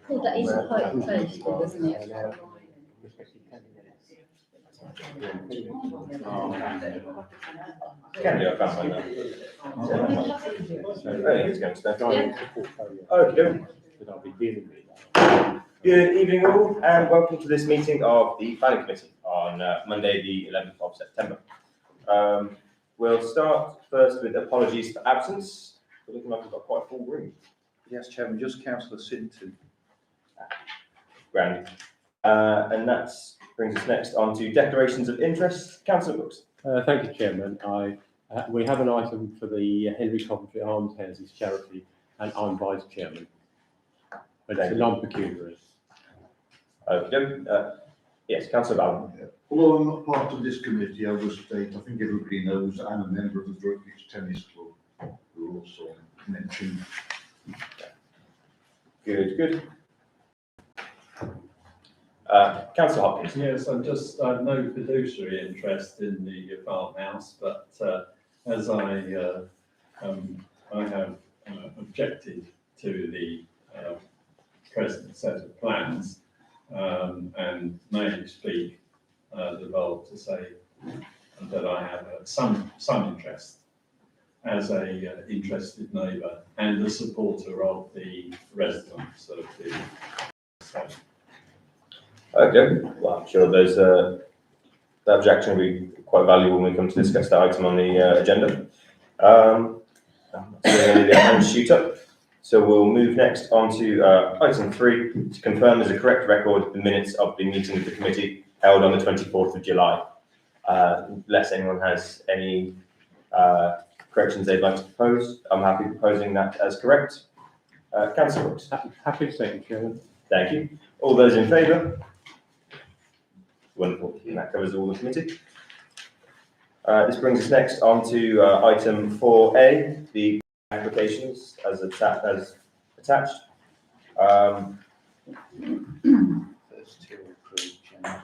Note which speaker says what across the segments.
Speaker 1: Oh, that is quite close, isn't it?
Speaker 2: Can do, I can't find that. It's going to start. Okay. Good evening all, and welcome to this meeting of the Planning Committee on Monday the 11th of September. We'll start first with apologies for absence. We're looking like we've got quite a full room.
Speaker 3: Yes, Chairman, just Councillor Sinton.
Speaker 2: Grand. And that brings us next on to declarations of interest. Councillor Brooks.
Speaker 4: Thank you, Chairman. We have an item for the Henry Coventry Arms Houses charity, and I'm Vice Chairman. But it's a non-pecuniary.
Speaker 2: Okay. Yes, Councillor Ballon.
Speaker 5: Although I'm not part of this committee, I will state, I think everybody knows I'm a member of the Droitwich Tennis Club, who are also mentioned.
Speaker 2: Good. Councillor Hopkins.
Speaker 6: Yes, I've no fiduciary interest in the farmhouse, but as I have objected to the present set of plans, and may speak devolved to say that I have some interest as a interested neighbour and a supporter of the residents of the site.
Speaker 2: Okay, well, I'm sure those the objection will be quite valuable when we come to discuss that item on the agenda. I'm not seeing any of the hands shoot up, so we'll move next on to item 3 to confirm as a correct record the minutes of the meeting of the committee held on the 24th of July. Unless anyone has any corrections they'd like to propose, I'm happy proposing that as correct. Councillor Brooks.
Speaker 4: Happy to second, Chairman.
Speaker 2: Thank you. All those in favour? Wonderful. And that covers all the committee. This brings us next on to item 4A, the applications as attached.
Speaker 3: First two approved, Chairman.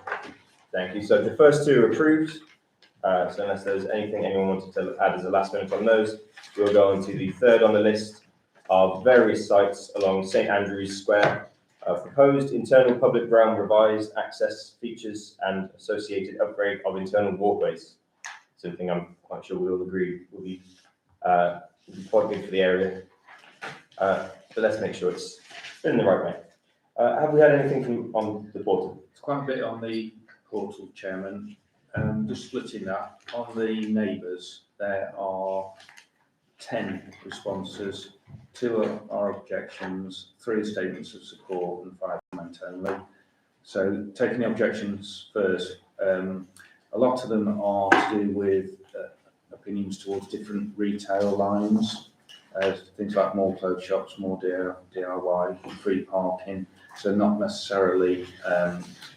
Speaker 2: Thank you. So the first two are approved. So unless there's anything anyone wanted to add as a last minute on those, we'll go on to the third on the list of various sites along St Andrew's Square. Proposed internal public ground revised access features and associated upgrade of internal walkways. Something I'm quite sure we all agree will be quite good for the area. But let's make sure it's in the right way. Have we had anything on the portal?
Speaker 3: It's quite a bit on the portal, Chairman. Just splitting that, on the neighbours, there are 10 responses. 2 are objections, 3 statements of support, and 5 comment only. So taking the objections first, a lot of them are to do with opinions towards different retail lines, things like more clothes shops, more DIY, free parking, so not necessarily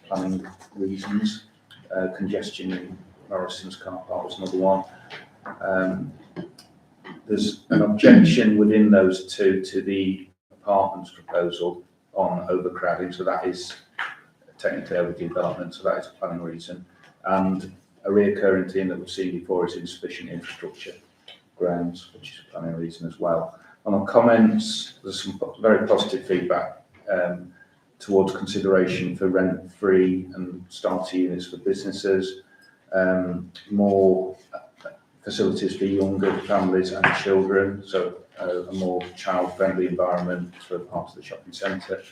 Speaker 3: planning reasons. Congestion in Morrison's car park was another one. There's an objection within those 2 to the apartments proposal on overcrowding, so that is technically overdevelopment, so that is a planning reason. And a reoccurring theme that we've seen before is insufficient infrastructure grounds, which is a planning reason as well. On the comments, there's some very positive feedback towards consideration for rent-free and starter units for businesses, more facilities for younger families and children, so a more child-friendly environment for part of the shopping centre.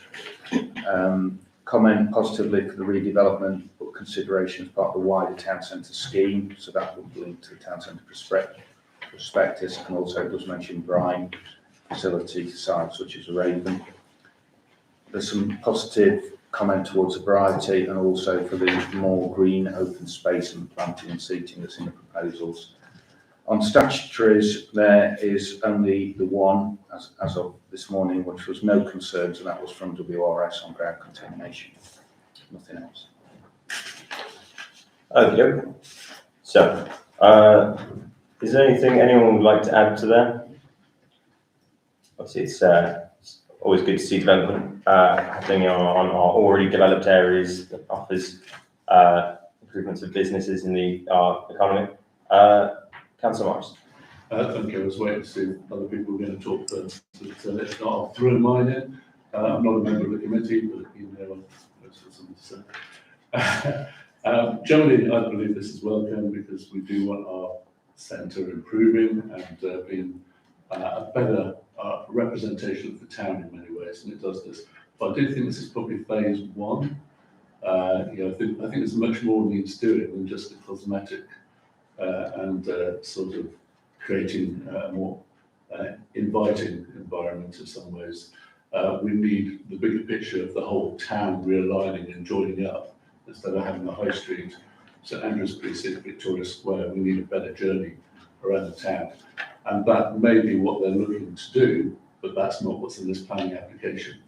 Speaker 3: Comment positively for the redevelopment, but consideration as part of the wider town centre scheme, so that would link to the town centre prospectus, and also it does mention brine facility sites such as Raven. There's some positive comment towards sobriety and also for the more green open space and planting and seating that's in the proposals. On statutories, there is only the one as of this morning, which was no concerns, and that was from WRS on ground contamination. Nothing else.
Speaker 2: Okay. So, is there anything anyone would like to add to that? Obviously, it's always good to see development happening on our already developed areas that offers improvements of businesses in our economy. Councillor Morris.
Speaker 7: Thank you. I was waiting to see if other people were going to talk first. So let's not. I'll throw mine in. I'm not a member of the committee, but you know, I've got something to say. Generally, I believe this is welcome because we do want our centre improving and being a better representation of the town in many ways, and it does this. But I do think this is probably phase one. I think there's much more needs doing than just the cosmetic and sort of creating a more inviting environment in some ways. We need the bigger picture of the whole town realigning and joining up instead of having the High Street, St Andrew's Precinct, Victoria Square. We need a better journey around the town. And that may be what they're looking to do, but that's not what's in this planning application.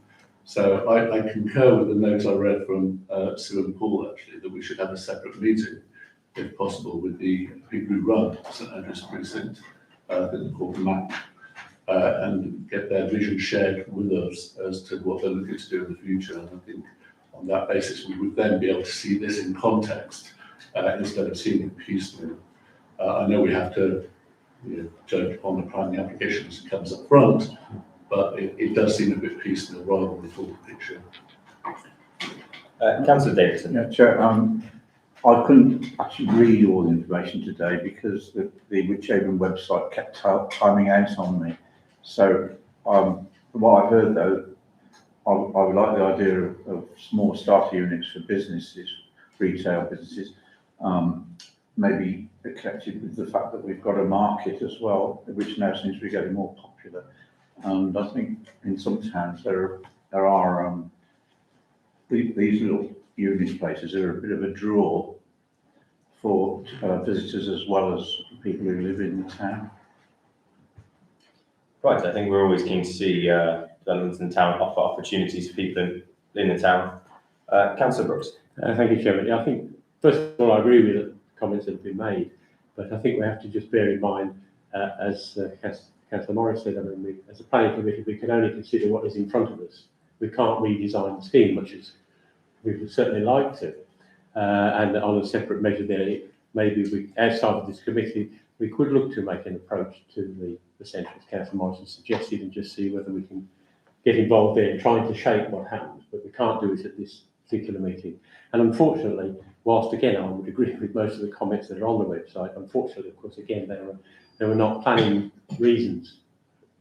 Speaker 7: So I concur with the note I read from Sue and Paul, actually, that we should have a separate meeting, if possible, with the people who run St Andrew's Precinct, called MAP, and get their vision shared with us as to what they're looking to do in the future. And I think on that basis, we would then be able to see this in context instead of seeing it piecemeal. I know we have to judge upon the planning application as it comes up front, but it does seem a bit piecemeal rather than the full picture.
Speaker 2: Councillor Davidson.
Speaker 8: Yeah, Chair, I couldn't actually read all the information today because the Whithaven website kept timing out on me. So from what I've heard though, I would like the idea of small starter units for businesses, retail businesses, maybe connected with the fact that we've got a market as well, which now seems to be getting more popular. And I think in some towns there are these little unit places are a bit of a draw for visitors as well as people who live in the town.
Speaker 2: Right, I think we're always keen to see developments in town offer opportunities for people in the town. Councillor Brooks.
Speaker 4: Thank you, Chairman. I think, first of all, I agree with the comments that have been made, but I think we have to just bear in mind, as Councillor Morris said, I mean, as a planning committee, we can only consider what is in front of us. We can't redesign the scheme, much as we would certainly like to. And on a separate measure there, maybe outside of this committee, we could look to make an approach to the centre, as Councillor Morris has suggested, and just see whether we can get involved there in trying to shape what happens, but we can't do it at this particular meeting. And unfortunately, whilst again I would agree with most of the comments that are on the website, unfortunately, of course, again, there were not planning reasons,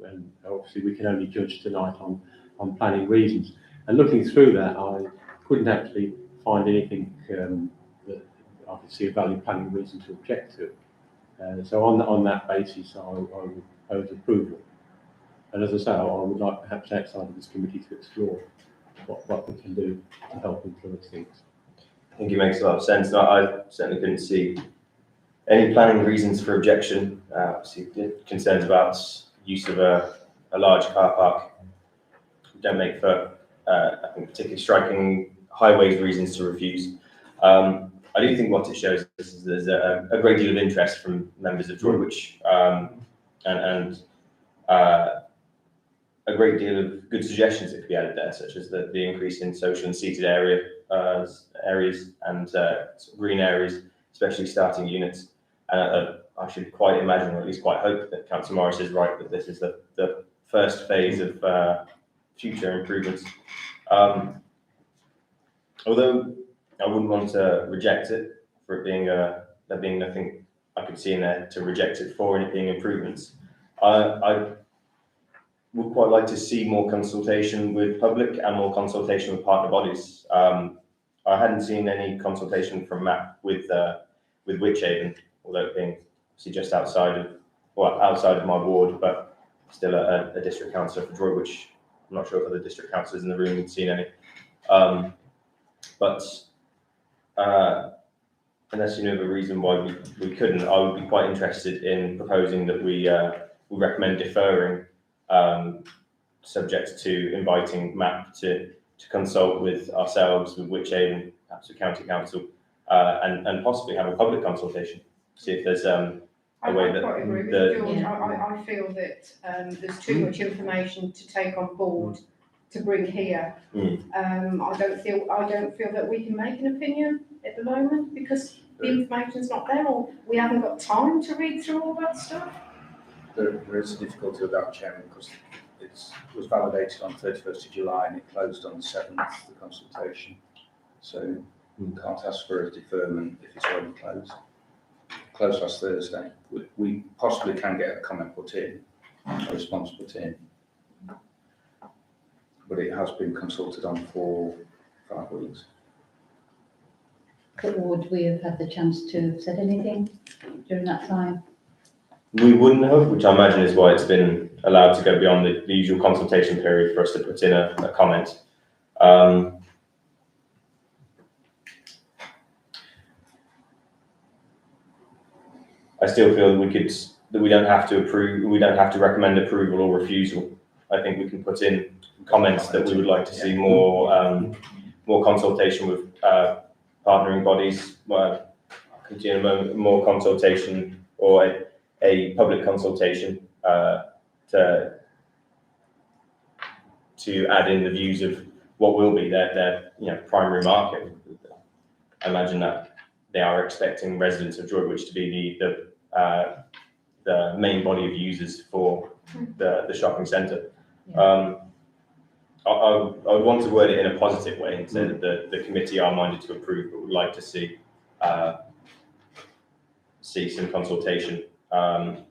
Speaker 4: and obviously we can only judge tonight on planning reasons. And looking through that, I couldn't actually find anything that I could see a valid planning reason to object to. So on that basis, I would oppose approval. And as I say, I would like perhaps outside of this committee to explore what we can do to help influence things.
Speaker 2: I think it makes a lot of sense. I certainly couldn't see any planning reasons for objection. Obviously, concerns about use of a large car park don't make for, I think, particularly striking highways reasons to refuse. I do think what it shows is there's a great deal of interest from members of Droitwich and a great deal of good suggestions that could be added there, such as the increase in social and seated areas and green areas, especially starting units. And I should quite imagine, or at least quite hope, that Councillor Morris is right, that this is the first phase of future improvements. Although I wouldn't want to reject it for it being there being nothing I could see in there to reject it for, and it being improvements. I would quite like to see more consultation with public and more consultation with partner bodies. I hadn't seen any consultation from MAP with Whithaven, although it being obviously just outside of my ward, but still a district councillor for Droitwich. I'm not sure if other district councillors in the room had seen any. But unless you know the reason why we couldn't, I would be quite interested in proposing that we recommend deferring, subject to inviting MAP to consult with ourselves, with Whithaven, perhaps with County Council, and possibly have a public consultation. See if there's a way that
Speaker 9: I agree with George. I feel that there's too much information to take on board to bring here. I don't feel that we can make an opinion at the moment because the information's not there, or we haven't got time to read through all that stuff.
Speaker 3: There is a difficulty with that, Chairman, because it was validated on 31st of July and it closed on the 7th, the consultation. So we can't ask for a deferment if it's already closed. Closed last Thursday. We possibly can get a comment put in, a response put in, but it has been consulted on for 5 weeks.
Speaker 1: But would we have had the chance to have said anything during that time?
Speaker 2: We wouldn't have, which I imagine is why it's been allowed to go beyond the usual consultation period for us to put in a comment. I still feel that we don't have to recommend approval or refusal. I think we can put in comments that we would like to see more consultation with partnering bodies, more consultation or a public consultation to add in the views of what will be their primary market. I imagine that they are expecting residents of Droitwich to be the main body of users for the shopping centre. I would want to word it in a positive way and say that the committee are minded to approve, but would like to see some consultation. Obviously,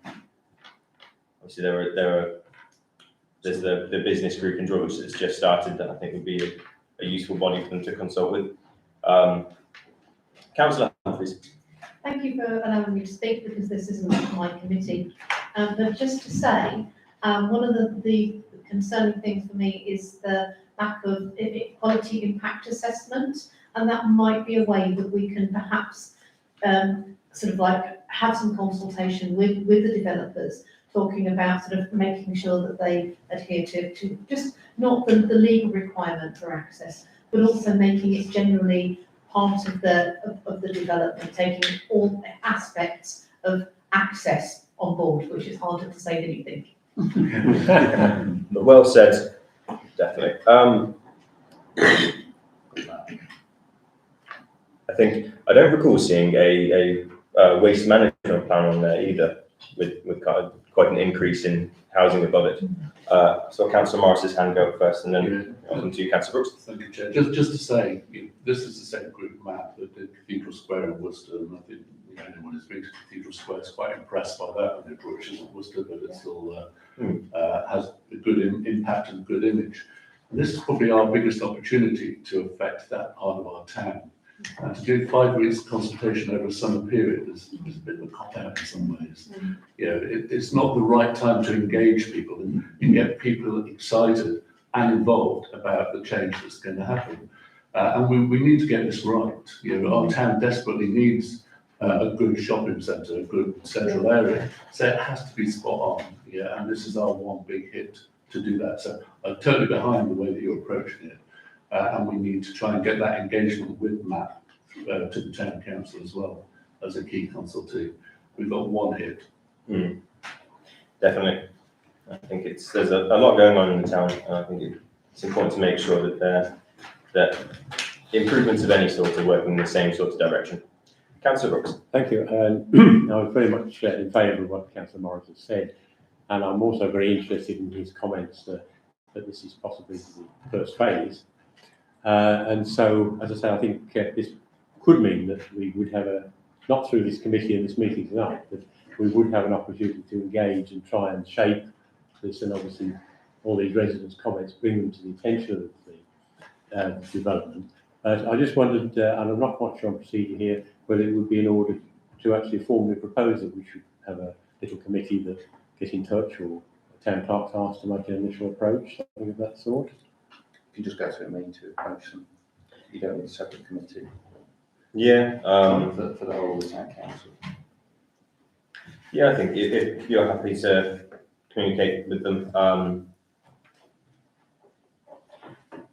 Speaker 2: there's the business group in Droitwich that's just started that I think would be a useful body for them to consult with. Councillor Humphreys.
Speaker 10: Thank you for allowing me to speak because this isn't my committee. But just to say, one of the concerning things for me is the lack of quality impact assessment, and that might be a way that we can perhaps sort of like have some consultation with the developers, talking about sort of making sure that they adhere to just not the legal requirement for access, but also making it generally part of the development, taking all aspects of access on board, which is harder to say than you think.
Speaker 2: Well said, definitely. I don't recall seeing a waste management plan on there either, with quite an increase in housing above it. So Councillor Morris's hand go first, and then on to Councillor Brooks.
Speaker 7: Thank you, Chair. Just to say, this is the same group map that did Cathedral Square in Worcester, and I think anyone who's been to Cathedral Square is quite impressed by that. I know Droitwich isn't Worcester, but it still has a good impact and good image. And this is probably our biggest opportunity to affect that part of our town. And to do 5 weeks consultation over a summer period is a bit of a cop-out in some ways. It's not the right time to engage people and get people excited and involved about the change that's going to happen. And we need to get this right. Our town desperately needs a good shopping centre, a good central area. So it has to be spot on. And this is our one big hit to do that. So I'm totally behind the way that you're approaching it. And we need to try and get that engagement with Matt to the town council as well as a key consultee. We've got one hit.
Speaker 2: Definitely. I think there's a lot going on in the town, and I think it's important to make sure that improvements of any sort are working in the same sort of direction. Councillor Brooks.
Speaker 4: Thank you. I was very much in favour of what Councillor Morris has said, and I'm also very interested in his comments that this is possibly the first phase. And so, as I say, I think this could mean that we would have not through this committee and this meeting tonight, but we would have an opportunity to engage and try and shape this, and obviously all these residents' comments, bring them to the attention of the development. I just wondered, and I'm not quite sure on procedure here, whether it would be in order to actually formally propose that we should have a little committee that get in touch, or a town clerk's asked to make an initial approach, something of that sort.
Speaker 3: You can just go to a meeting to approach them. You don't need a separate committee.
Speaker 2: Yeah.
Speaker 3: For the whole of the town council.
Speaker 2: Yeah, I think if you're happy to communicate with them,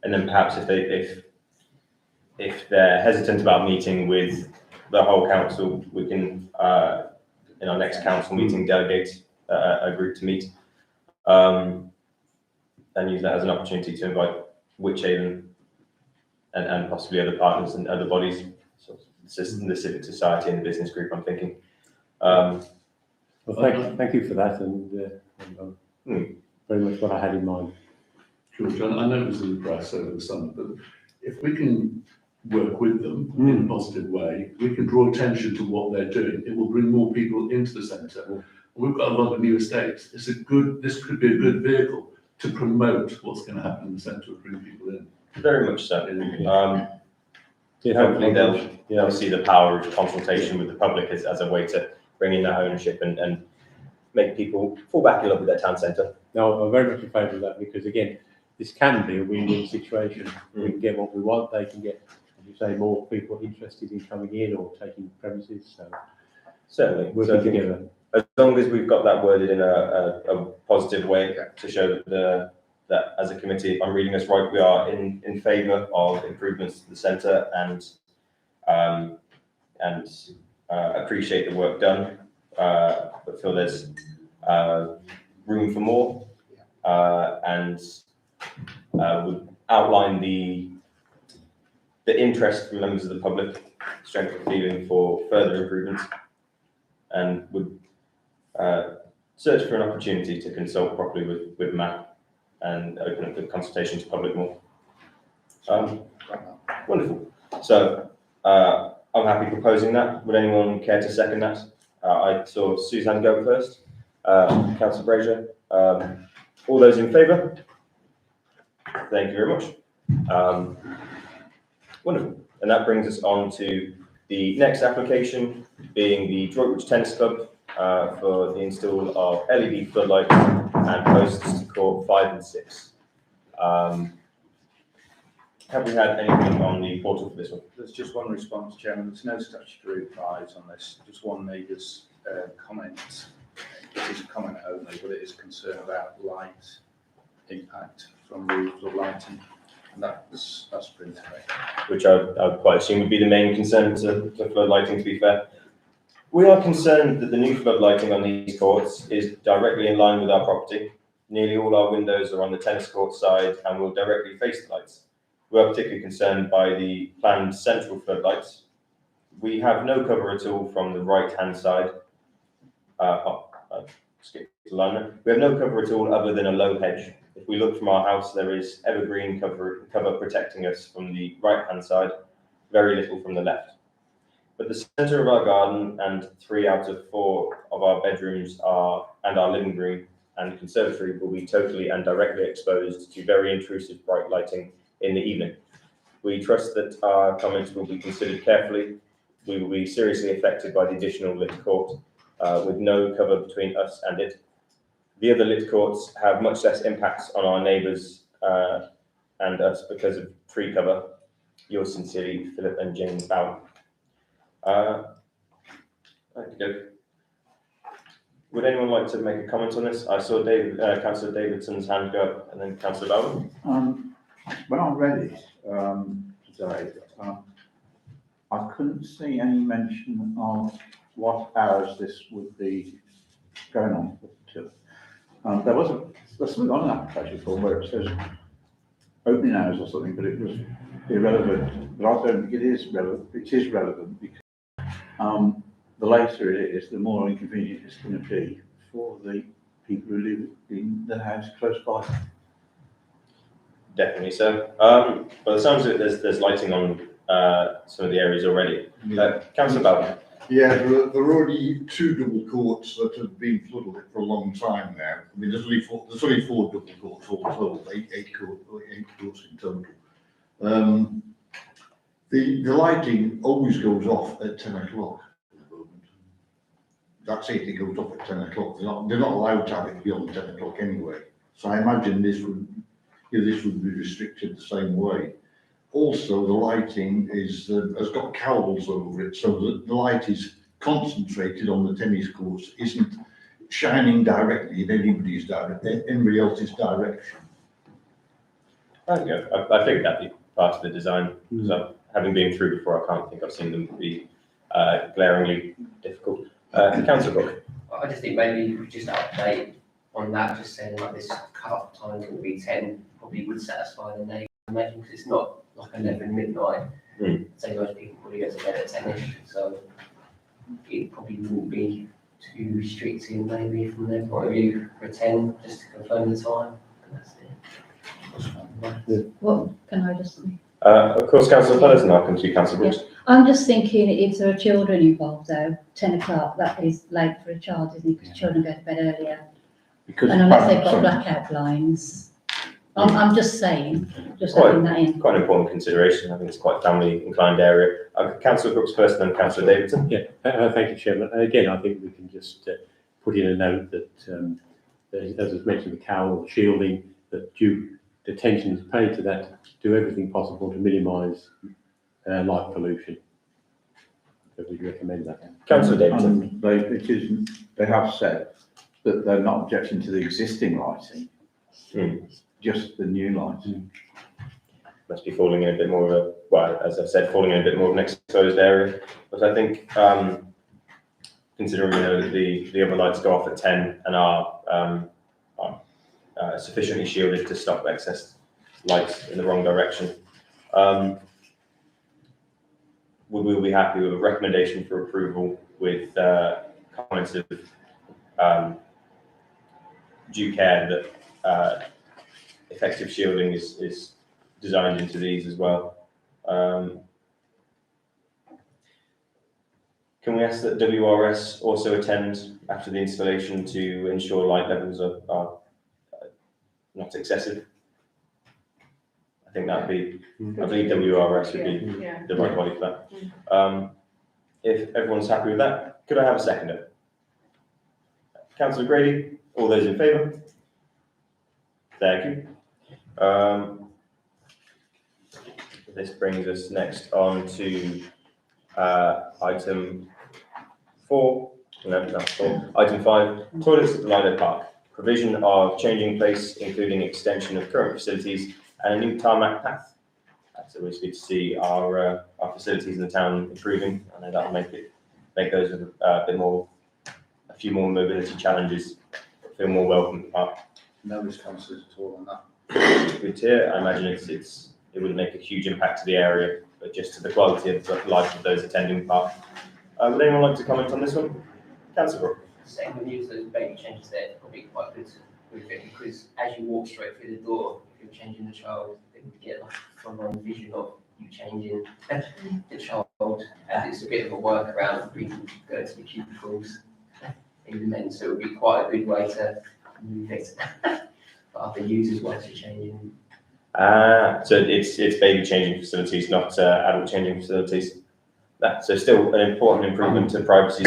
Speaker 2: and then perhaps if they're hesitant about meeting with the whole council, we can in our next council meeting delegate a group to meet, and use that as an opportunity to invite Wychavon and possibly other partners and other bodies, so the civic society and the business group, I'm thinking.
Speaker 4: Well, Well, thank you for that, and very much what I had in mind.
Speaker 7: George, I know it was in the press over the summer, but if we can work with them in a positive way, we can draw attention to what they're doing. It will bring more people into the centre. We've got a lot of new estates. This could be a good vehicle to promote what's going to happen in the centre and bring people in.
Speaker 2: Very much so. Hopefully they'll see the power of consultation with the public as a way to bring in that ownership and make people fall back in love with their town centre.
Speaker 4: No, I'm very much in favour of that, because again, this can be a win-win situation. We can get what we want, they can get, as you say, more people interested in coming in or taking premises, so.
Speaker 2: Certainly.
Speaker 4: Working together.
Speaker 2: As long as we've got that worded in a positive way to show that as a committee, if I'm reading this right, we are in favour of improvements to the centre and appreciate the work done, but feel there's room for more, and would outline the interest from members of the public, strength of feeling for further improvements, and would search for an opportunity to consult properly with Matt and open up the consultation to public more. Wonderful. So I'm happy proposing that. Would anyone care to second that? I saw Suzanne go first. Councillor Brazier. All those in favour? Thank you very much. Wonderful. And that brings us on to the next application, being the Droitwich Tennis Club for the install of LED floodlights and posts to court 5 and 6. Have we had anything on the portal for this one?
Speaker 3: There's just one response, Chairman. There's no statutory replies on this. Just one neighbour's comment. It is a comment only, but it is a concern about light impact from the floodlighting, and that's printed.
Speaker 2: Which I would quite assume would be the main concern to floodlighting, to be fair. We are concerned that the new floodlighting on these courts is directly in line with our property. Nearly all our windows are on the tennis court side and will directly face the lights. We are particularly concerned by the planned central floodlights. We have no cover at all from the right-hand side. Skip the line there. We have no cover at all other than a low hedge. If we look from our house, there is evergreen cover protecting us from the right-hand side, very little from the left. But the centre of our garden and 3 out of 4 of our bedrooms and our living room and conservatory will be totally and directly exposed to very intrusive bright lighting in the evening. We trust that our comments will be considered carefully. We will be seriously affected by the additional lit court, with no cover between us and it. The other lit courts have much less impacts on our neighbours and us because of tree cover. Yours sincerely, Philip and Jane Bowen. Would anyone like to make a comment on this? I saw Councillor Davidson's hand go up, and then Councillor Bowen.
Speaker 8: When I read it today, I couldn't see any mention of what hours this would be going on to. There's something on an application form where it says opening hours or something, but it was irrelevant. But I don't think it is relevant. It is relevant because the later it is, the more inconvenient it's going to be for the people who live in the house close by.
Speaker 2: Definitely so. By the sounds of it, there's lighting on some of the areas already. Councillor Bowen.
Speaker 5: Yeah, there are already 2 double courts that have been flooded for a long time now. I mean, there's only 4 double courts all told, 8 courts in total. The lighting always goes off at 10 o'clock at the moment. That's it goes off at 10 o'clock. They're not allowed to have it beyond 10 o'clock anyway. So I imagine this would be restricted the same way. Also, the lighting has got cowls over it, so that the light is concentrated on the tennis courts, isn't shining directly in anybody else's direction.
Speaker 2: There you go. I think that'd be part of the design. So, having been through before, I can't think I've seen them be glaringly difficult. Councillor Brooke.
Speaker 11: I just think maybe we just update on that, just saying like this cut-off time will be 10, probably would satisfy the neighbour, I imagine, because it's not like 11 midnight. So most people probably go to bed at 10ish, so it probably wouldn't be too restricting maybe from their point of view for a 10, just to confirm the time. And that's it.
Speaker 1: What, can I just?
Speaker 2: Of course, Councillor Pellers, and I'll come to you, Councillor Brooks.
Speaker 1: I'm just thinking if there are children involved though, 10 o'clock, that is late for a child, isn't it? Because children go to bed earlier.
Speaker 8: Because
Speaker 1: And unless they've got
Speaker 8: sorry.
Speaker 1: blackout blinds. I'm just saying, just
Speaker 2: Quite-
Speaker 1: adding that in.
Speaker 2: Quite an important consideration. I think it's quite a family inclined area. Councillor Brooks first, and then Councillor Davidson.
Speaker 4: Yeah, thank you, Chairman. And again, I think we can just put in a note that, as was mentioned, the cowl shielding, that due attention is paid to that, do everything possible to minimise light pollution. So we recommend that.
Speaker 2: Councillor Davidson.
Speaker 8: And they have said that they're not objecting to the existing lighting, just the new lighting.
Speaker 2: Must be falling in a bit more of a, well, as I've said, falling in a bit more of an exposed area. But I think, considering, you know, the other lights go off at 10 and are sufficiently shielded to stop excess lights in the wrong direction, we will be happy with a recommendation for approval with comments of due care that effective shielding is designed into these as well. Can we ask that WRS also attend after the installation to ensure light levels are not excessive? I think that'd be, I believe WRS would be
Speaker 9: Yeah.
Speaker 2: the right body for that. If everyone's happy with that, could I have a seconder? Councillor Grady, all those in favour? Thank you. This brings us next on to item 4. No, that's 4. Item 5, toilets at the Lido Park. Provision of changing place, including extension of current facilities and a new tarmac path. So it's good to see our facilities in the town improving. I know that'll make those with a few more mobility challenges feel more welcome at the park.
Speaker 3: No responses at all on that.
Speaker 2: Good to hear. I imagine it wouldn't make a huge impact to the area, but just to the quality of life of those attending the park. Would anyone like to comment on this one? Councillor Brooke.
Speaker 11: Saying when you use those baby changes there, it's probably quite good with it, because as you walk straight through the door, if you're changing the child, they would get like a full-on vision of you changing the child, and it's a bit of a workaround for people to go to the cubicles in the men, so it would be quite a good way to move it for other users once you're changing.
Speaker 2: So it's baby changing facilities, not adult changing facilities. So still an important improvement to privacy.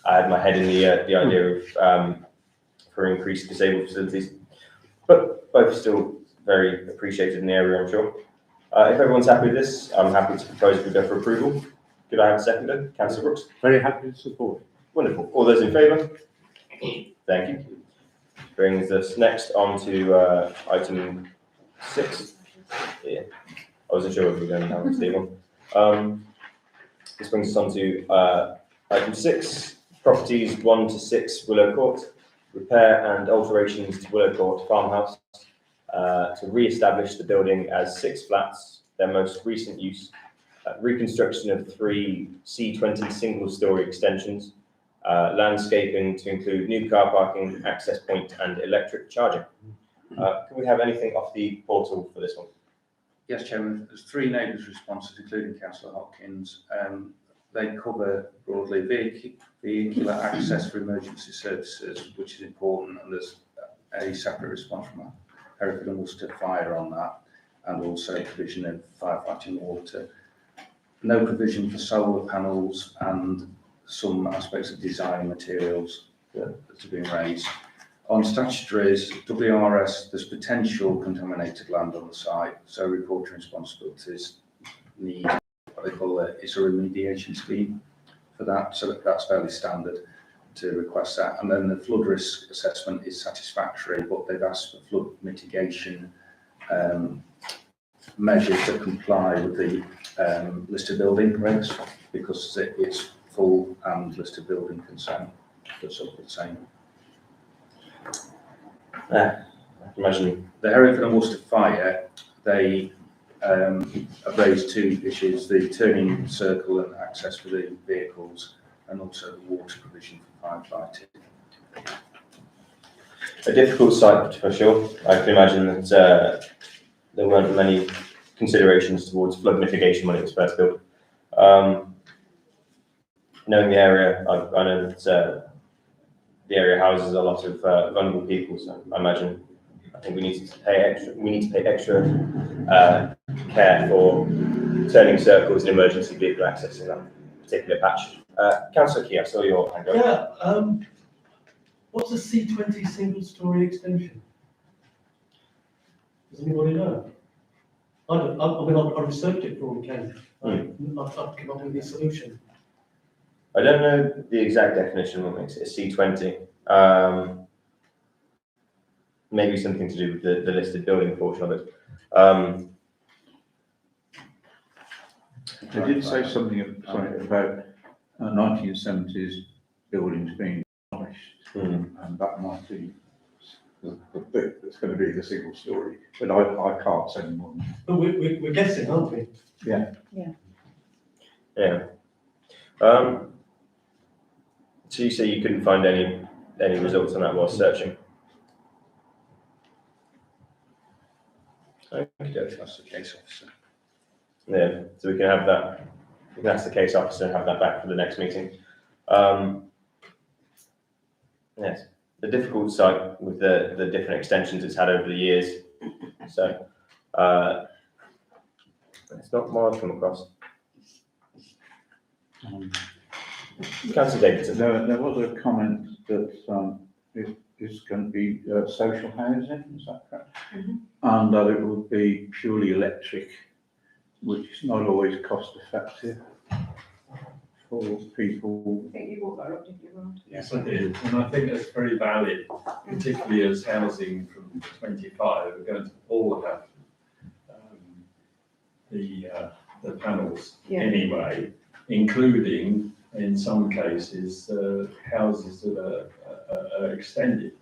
Speaker 2: I had my head in the idea of for increased disabled facilities, but both still very appreciated in the area, I'm sure. If everyone's happy with this, I'm happy to propose we go for approval. Could I have a seconder? Councillor Brooks.
Speaker 4: Very happy to support.
Speaker 2: Wonderful. All those in favour? Thank you. Brings us next on to item 6. Yeah, I wasn't sure if we were going to have Stephen. This brings us on to item 6, properties 1 to 6 Willow Court, repair and alterations to Willow Court farmhouse to re-establish the building as 6 flats, their most recent use, reconstruction of 3 C20 single-storey extensions, landscaping to include new car parking, access point and electric charging. Can we have anything off the portal for this one?
Speaker 3: Yes, Chairman, there's 3 neighbours' responses, including Councillor Hopkins. They cover broadly vehicular access for emergency services, which is important, and there's a separate response from Hereford and Worcester Fire on that, and also provision of firefighting water. No provision for solar panels and some aspects of design materials that are being raised. On statutories, WRS, there's potential contaminated land on the site, so reporting responsibilities need what they call it's a remediation scheme for that, so that's fairly standard to request that. And then the flood risk assessment is satisfactory, but they've asked for flood mitigation measures that comply with the listed building regs, because it's full and listed building consent that's up the same.
Speaker 2: I imagine.
Speaker 3: The Hereford and Worcester Fire, they I've raised two issues, the turning circle and access for the vehicles, and also the water provision for firefighting.
Speaker 2: A difficult site for sure. I can imagine that there weren't many considerations towards flood mitigation when it was first built. Knowing the area, I know that the area houses a lot of vulnerable people, so I think we need to pay extra care for turning circles and emergency vehicle access in that particular patch. Councillor Key, I saw your hand up.
Speaker 12: Yeah, what's a C20 single-storey extension? Does anybody know? I researched it for all we can. I've come up with a solution.
Speaker 2: I don't know the exact definition of what makes it a C20. Maybe something to do with the listed building portion of it.
Speaker 8: They did say something about 1970s buildings being demolished, and that might be the bit that's going to be the single story, but I can't say more.
Speaker 12: But we're guessing, aren't we?
Speaker 8: Yeah.
Speaker 2: So you say you couldn't find any results on that while searching? Okay,
Speaker 3: That's the case officer.
Speaker 2: yeah, so we can have that. We can ask the case officer and have that back for the next meeting. Yes, the difficult site with the different extensions it's had over the years. So it's not more I've come across. Councillor Davidson.
Speaker 8: There was a comment that it is going to be social housing, is that correct? And that it will be purely electric, which is not always cost effective for people.
Speaker 9: I think you brought that up, didn't you, Rod?
Speaker 6: Yes, I did, and I think that's very valid, particularly as housing from 25 are going to all have the panels anyway, including in some cases houses that are extended.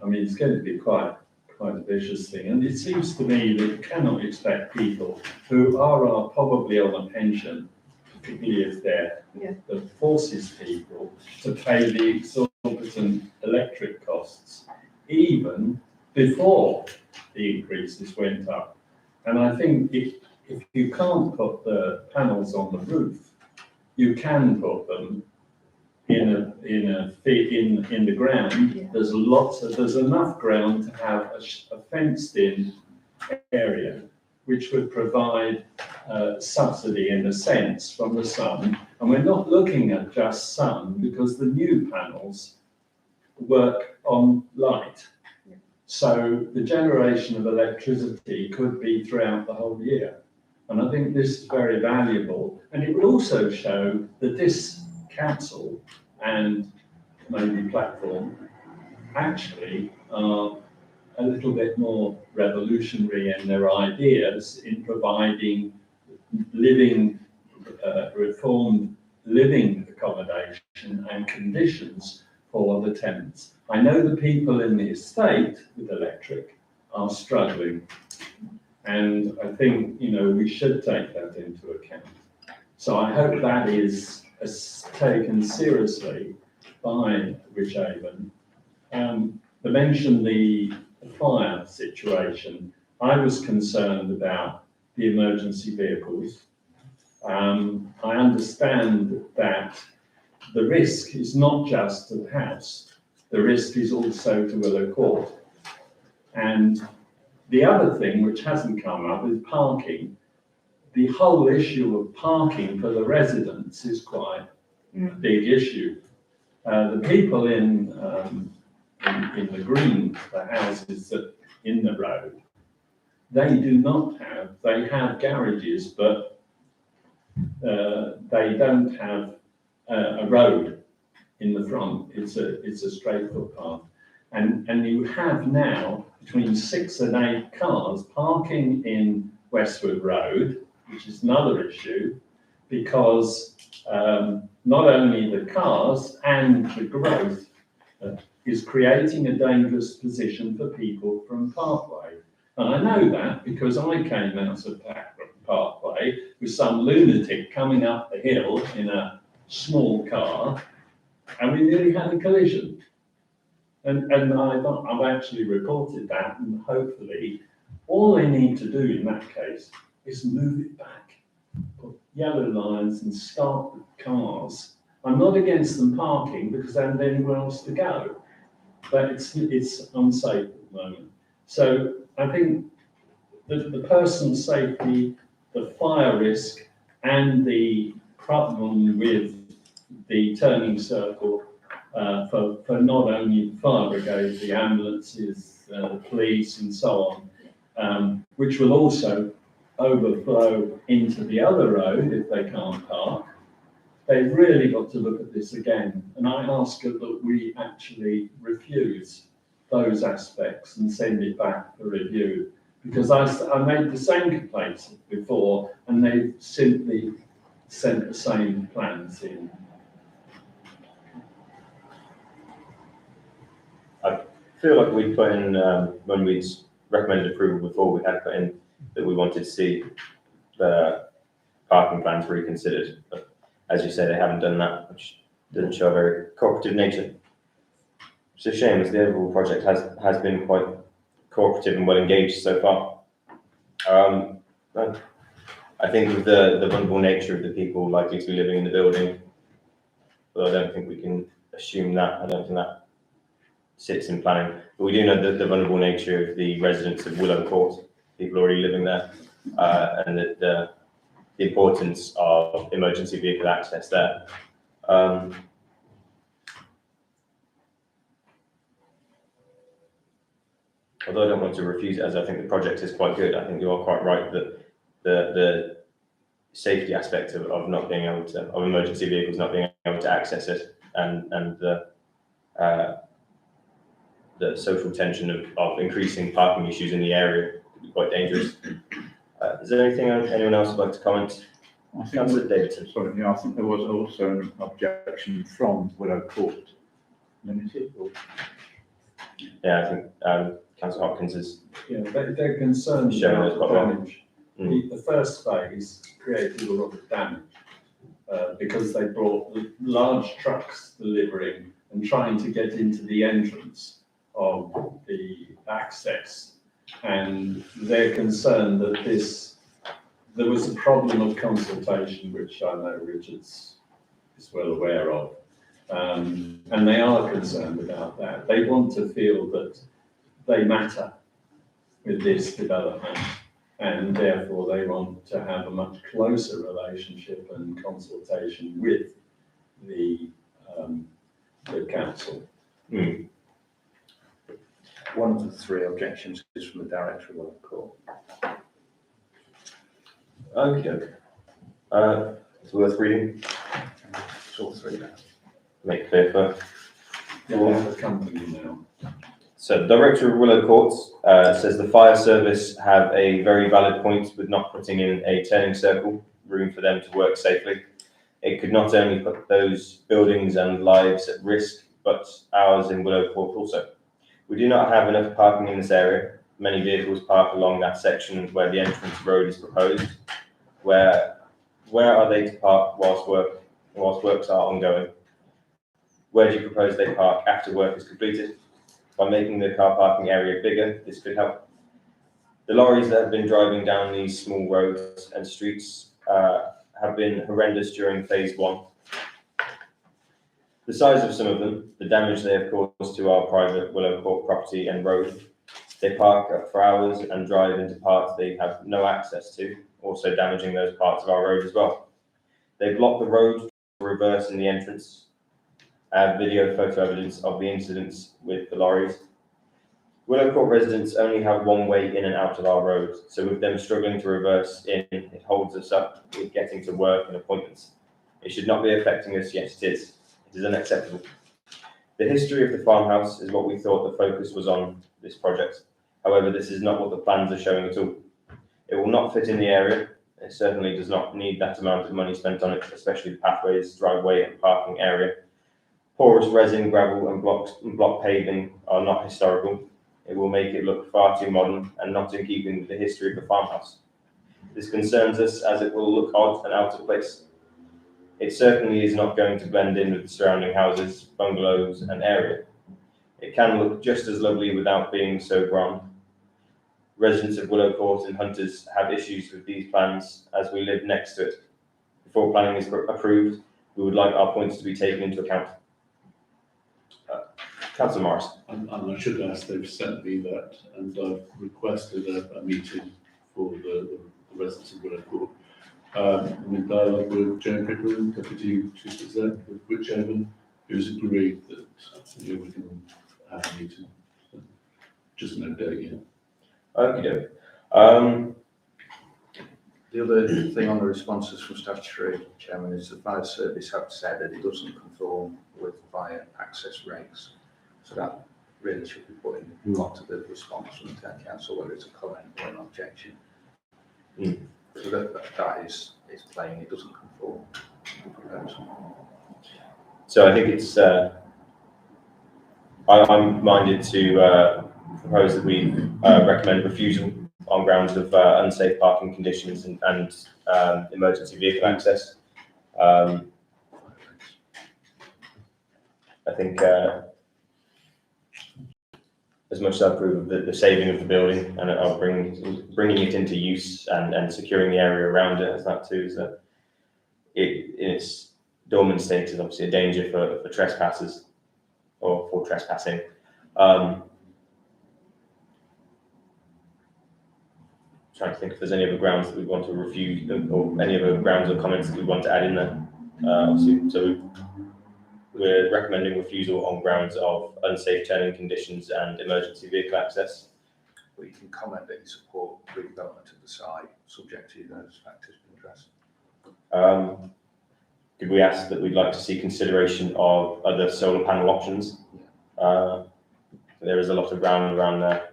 Speaker 6: I mean, it's going to be quite a vicious thing, and it seems to me that you cannot expect people who are probably on a pension, particularly if that forces people to pay the exorbitant electric costs, even before the increases went up. And I think if you can't put the panels on the roof, you can put them in the ground.
Speaker 9: Yeah.
Speaker 6: There's enough ground to have a fenced-in area, which would provide subsidy in a sense from the sun. And we're not looking at just sun, because the new panels work on light.
Speaker 9: Yeah.
Speaker 6: So the generation of electricity could be throughout the whole year. And I think this is very valuable. And it will also show that this council and maybe platform actually are a little bit more revolutionary in their ideas in providing reformed living accommodation and conditions for the tenants. I know the people in the estate with electric are struggling, and I think, we should take that into account. So I hope that is taken seriously by Ridgehaven. They mentioned the fire situation. I was concerned about the emergency vehicles. I understand that the risk is not just to the house, the risk is also to Willow Court. And the other thing which hasn't come up is parking. The whole issue of parking for the residents is quite a big issue. The people in the green, the houses that in the road, they have garages, but they don't have a road in the front. It's a straight footpath. And you have now between 6 and 8 cars parking in Westwood Road, which is another issue, because not only the cars and the growth is creating a dangerous position for people from Parkway. And I know that because I came out of Parkway with some lunatic coming up the hill in a small car, and we nearly had a collision. And I've actually reported that, and hopefully, all they need to do in that case is move it back, put yellow lines and start the cars. I'm not against them parking because they haven't anywhere else to go, but it's unsafe at the moment. So I think the person's safety, the fire risk, and the problem with the turning circle for not only the fire brigade, the ambulances, the police, and so on, which will also overflow into the other road if they can't park. They've really got to look at this again, and I ask that we actually refuse those aspects and send it back for review. Because I made the same complaints before, and they simply sent the same plans in.
Speaker 2: I feel like we put in, when we recommended approval before, we had put in that we wanted to see the parking plans reconsidered. But as you say, they haven't done that, which doesn't show a very cooperative nature. It's a shame, as the overall project has been quite cooperative and well engaged so far. I think with the vulnerable nature of the people likely to be living in the building, but I don't think we can assume that. I don't think that sits in planning. But we do know that the vulnerable nature of the residents of Willow Court, people already living there, and that the importance of emergency vehicle access there. Although I don't want to refuse it, as I think the project is quite good, I think you are quite right that the safety aspect of not being able to, of emergency vehicles not being able to access it, and the social tension of increasing parking issues in the area could be quite dangerous. Is there anything anyone else would like to comment?
Speaker 8: I think,
Speaker 2: Councillor Davidson.
Speaker 8: sorry, yeah, I think there was also an objection from Willow Court Limited. Or...
Speaker 2: Yeah, I think Councillor Hopkins is.
Speaker 6: Yeah, they're concerned
Speaker 2: Showing
Speaker 6: about
Speaker 2: us quite
Speaker 6: the
Speaker 2: well.
Speaker 6: damage. The first phase created a lot of damage because they brought large trucks delivering and trying to get into the entrance of the access. And they're concerned that there was a problem of consultation, which I know Richard's is well aware of. And they are concerned about that. They want to feel that they matter with this development, and therefore they want to have a much closer relationship and consultation with the council.
Speaker 3: One of the three objections is from the director of the court.
Speaker 2: Okay. It's worth reading.
Speaker 3: It's all three now.
Speaker 2: Make clear for.
Speaker 6: The company now.
Speaker 2: So the Director of Willow Courts says the fire service have a very valid point with not putting in a turning circle, room for them to work safely. It could not only put those buildings and lives at risk, but ours in Willow Court also. We do not have enough parking in this area. Many vehicles park along that section where the entrance road is proposed. Where are they to park whilst works are ongoing? Where do you propose they park after work is completed? By making the car parking area bigger, this could help. The lorries that have been driving down these small roads and streets have been horrendous during phase one. The size of some of them, the damage they have caused to our private Willow Court property and road. They park up for hours and drive into parts they have no access to, also damaging those parts of our road as well. They block the road to reverse in the entrance. I have video photo evidence of the incidents with the lorries. Willow Court residents only have one way in and out of our road, so with them struggling to reverse in, it holds us up with getting to work and appointments. It should not be affecting us, yet it is. It is unacceptable. The history of the farmhouse is what we thought the focus was on this project. However, this is not what the plans are showing at all. It will not fit in the area. It certainly does not need that amount of money spent on it, especially the pathways, driveway and parking area. Porous resin, gravel and block paving are not historical. It will make it look far too modern and not in keeping with the history of the farmhouse. This concerns us as it will look odd and out of place. It certainly is not going to blend in with the surrounding houses, bungalows and area. It can look just as lovely without being so grand. Residents of Willow Court and Hunters have issues with these plans as we live next to it. Before planning is approved, we would like our points to be taken into account. Councillor Morris.
Speaker 7: And I should ask, they've sent me that, and I've requested a meeting for the residents of Willow Court. I'm in dialogue with Joan Pickering, Deputy Chief Exec, with whichever, who's agreed that we can have a meeting. Just no date yet.
Speaker 2: Okay.
Speaker 3: The other thing on the responses from statutory, Chairman, is the fire service have said that it doesn't conform with fire access regs. So that really should be put in part of the response from the town council, whether it's a comment or an objection. So that is plain, it doesn't conform to the proposal.
Speaker 2: So I think it's, I'm minded to propose that we recommend refusal on grounds of unsafe parking conditions and emergency vehicle access. I think as much as I approve of the saving of the building and I'll bringing it into use and securing the area around it as that too, is that it in its dormant state is obviously a danger for trespassers or for trespassing. Trying to think if there's any other grounds that we want to refuse or any other grounds or comments that we want to add in there. Obviously, so we're recommending refusal on grounds of unsafe turning conditions and emergency vehicle access.
Speaker 3: But you can comment that you support redevelopment of the site, subject to those factors being addressed.
Speaker 2: Did we ask that we'd like to see consideration of other solar panel options? There is a lot of ground around there.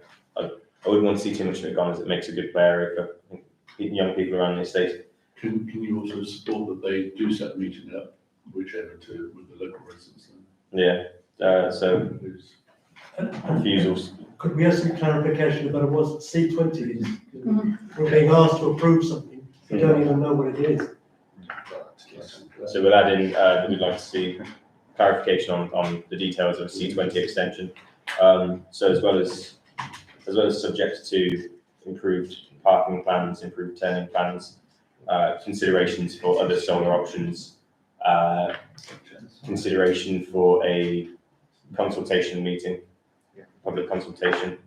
Speaker 2: I wouldn't want to see too much of it gone as it makes a good play area for young people around the estate.
Speaker 7: Can you also support that they do set a meeting up, whichever to with the local residents?
Speaker 2: Yeah, so refusals.
Speaker 12: Could we have some clarification about what C20 is? We're being asked to approve something, we don't even know what it is.
Speaker 2: So we'll add in that we'd like to see clarification on the details of C20 extension. So as well as subject to improved parking plans, improved turning plans, considerations for other solar options, consideration for a consultation meeting, public consultation.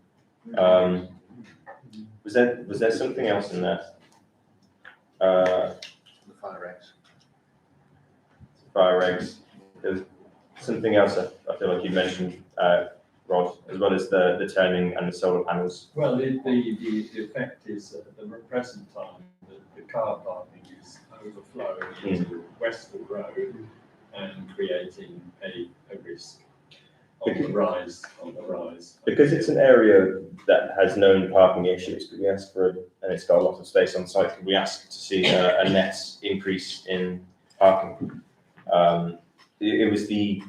Speaker 2: Was there something else in there?
Speaker 3: The fire regs.
Speaker 2: Fire regs. There's something else I feel like you mentioned, Rod, as well as the turning and the solar panels.
Speaker 6: Well, the effect is at the present time the car parking is overflowing into Westwood Road and creating a risk on the rise.
Speaker 2: Because it's an area that has known parking issues, could we ask for, and it's got a lot of space on site, could we ask to see a net increase in parking? It was the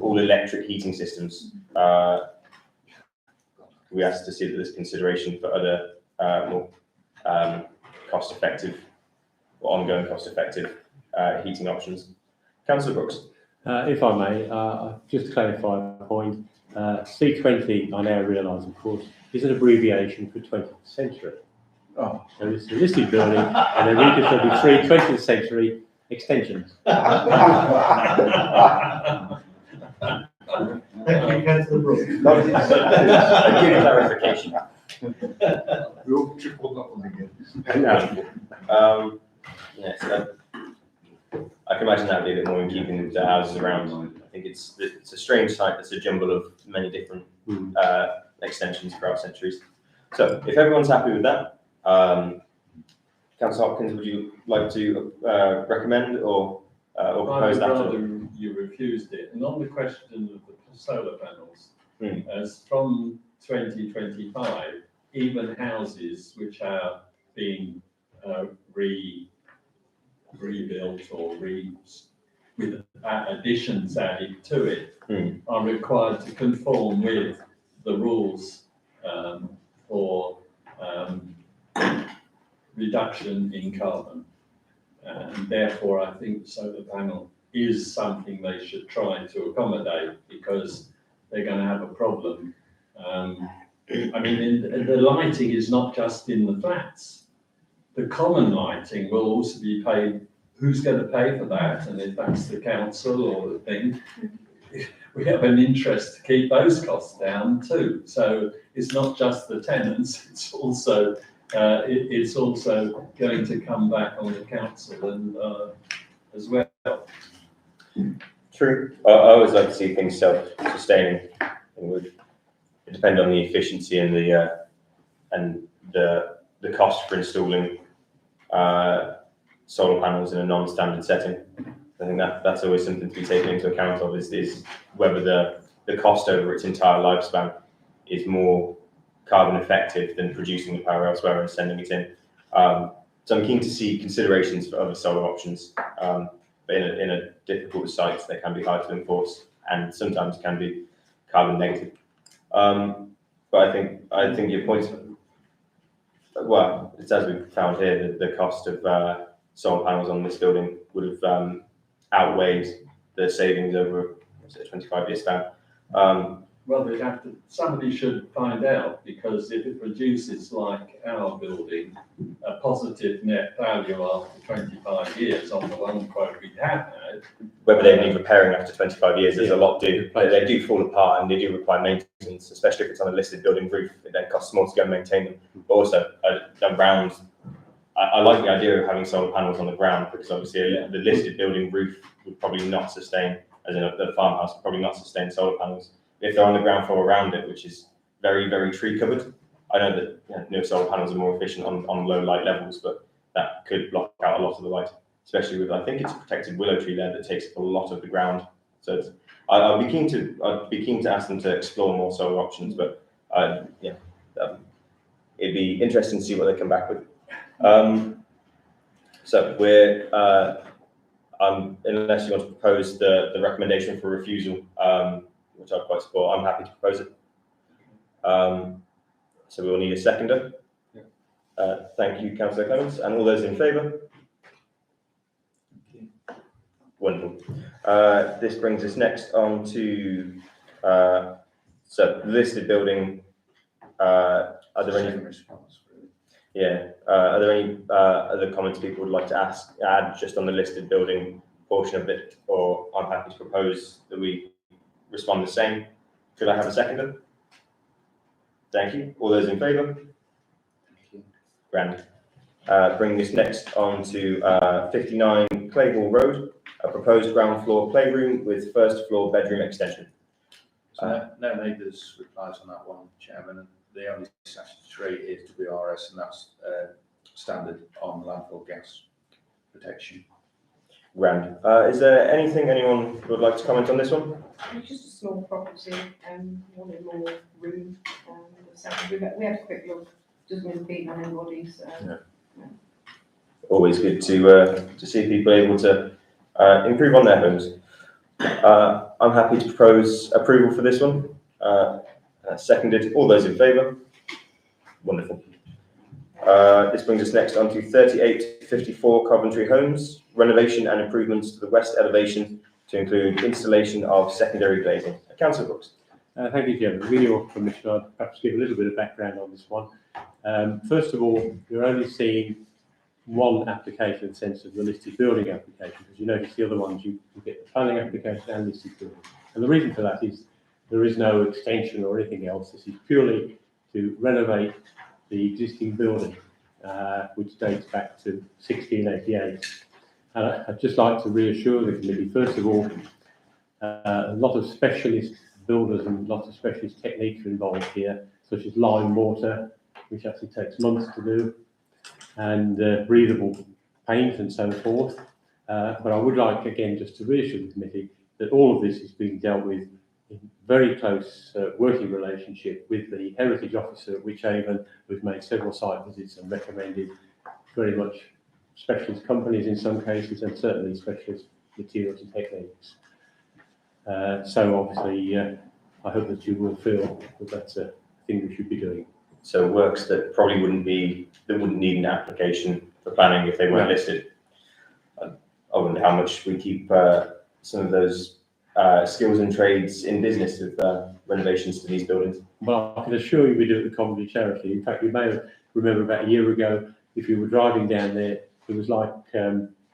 Speaker 2: all electric heating systems. We asked to see that there's consideration for other more cost-effective or ongoing cost-effective heating options. Councillor Brooks.
Speaker 4: If I may, just to clarify a point, C20, I now realise, of course, is an abbreviation for 20th century.
Speaker 8: Oh.
Speaker 4: So it's a listed building, and there are going to be 3 20th century extensions.
Speaker 12: Thank you, Councillor Brooks.
Speaker 2: Give clarification.
Speaker 5: We'll triple that one again.
Speaker 2: Yes, I can imagine that would be a bit more in keeping with the houses around. I think it's a strange site that's a jumble of many different extensions throughout centuries. So if everyone's happy with that, Councillor Hopkins, would you like to recommend or propose that?
Speaker 6: Rather you refused it. And on the question of the solar panels, as from 2025, even houses which are being rebuilt or with additions added to it are required to conform with the rules for reduction in carbon. And therefore, I think the solar panel is something they should try to accommodate, because they're going to have a problem. I mean, the lighting is not just in the flats. The common lighting will also be paid. Who's going to pay for that? And if that's the council or the thing, we have an interest to keep those costs down too. So it's not just the tenants, it's also going to come back on the council and as well.
Speaker 2: True. I always like to see things self-sustaining. It would depend on the efficiency and the cost for installing solar panels in a non-standard setting. I think that's always something to be taken into account of, is whether the cost over its entire lifespan is more carbon effective than producing the power elsewhere and sending it in. So I'm keen to see considerations for other solar options. But in a difficult site, they can be hard to enforce and sometimes can be carbon negative. But I think your point, well, it's as we found here, the cost of solar panels on this building would have outweighed the savings over a 25-year span.
Speaker 6: Well, somebody should find out, because if it produces, like our building, a positive net value after 25 years on the one quote we have had.
Speaker 2: Whether they need repairing after 25 years, there's a lot do. They do fall apart and they do require maintenance, especially if it's on a listed building roof. It then costs more to go and maintain them. But also, around, I like the idea of having solar panels on the ground, because obviously the listed building roof would probably not sustain, as in the farmhouse would probably not sustain solar panels. If they're on the ground floor around it, which is very, very tree covered. I know that new solar panels are more efficient on low light levels, but that could block out a lot of the light, especially with, I think it's a protected willow tree there that takes up a lot of the ground. So I'd be keen to ask them to explore more solar options, but it'd be interesting to see what they come back with. So we're unless you want to propose the recommendation for refusal, which I'd quite support, I'm happy to propose it. So we will need a seconder. Thank you, Councillor Clements, and all those in favour? Wonderful. This brings us next on to so listed building. Are there any other comments people would like to add just on the listed building portion of it, or I'm happy to propose that we respond the same. Could I have a seconder? Thank you. All those in favour? Thank you. Grand. Bring this next on to 59 Clayball Road, a proposed ground floor playroom with first floor bedroom extension.
Speaker 3: So no neighbours replies on that one, Chairman. And the only statutory is WRS, and that's standard on landfill gas protection. Grand.
Speaker 2: Is there anything anyone would like to comment on this one?
Speaker 9: It's just a small property, wanted more room. So we had a quick look, doesn't impede on anybody. So.
Speaker 2: Yeah. Always good to see people able to improve on their homes. I'm happy to propose approval for this one. Seconded. All those in favour? Wonderful. This brings us next on to 3854 Coventry Homes, renovation and improvements to the west elevation to include installation of secondary glazing. Councillor Brooks.
Speaker 4: Thank you, Chairman. With your permission, I'll perhaps give a little bit of background on this one. First of all, we're only seeing one application in the sense of the listed building application, because you notice the other ones you get the planning application and listed building. And the reason for that is there is no extension or anything else. This is purely to renovate the existing building, which dates back to 1688. And I'd just like to reassure the committee, first of all, a lot of specialist builders and lots of specialist techniques are involved here, such as lime mortar, which actually takes months to do, and breathable paint and so forth. But I would like, again, just to reassure the committee that all of this is being dealt with in very close working relationship with the Heritage Officer at Wychavon, who's made several site visits and recommended very much specialist companies in some cases, and certainly specialist materials and techniques. So obviously, I hope that you will feel that that's a thing we should be doing.
Speaker 2: So works that probably wouldn't need an application for planning if they weren't listed. I wonder how much we keep some of those skills and trades in business with renovations to these buildings.
Speaker 4: Well, I can assure you we do it with Comedy Charity. In fact, you may remember about a year ago, if you were driving down there, it was like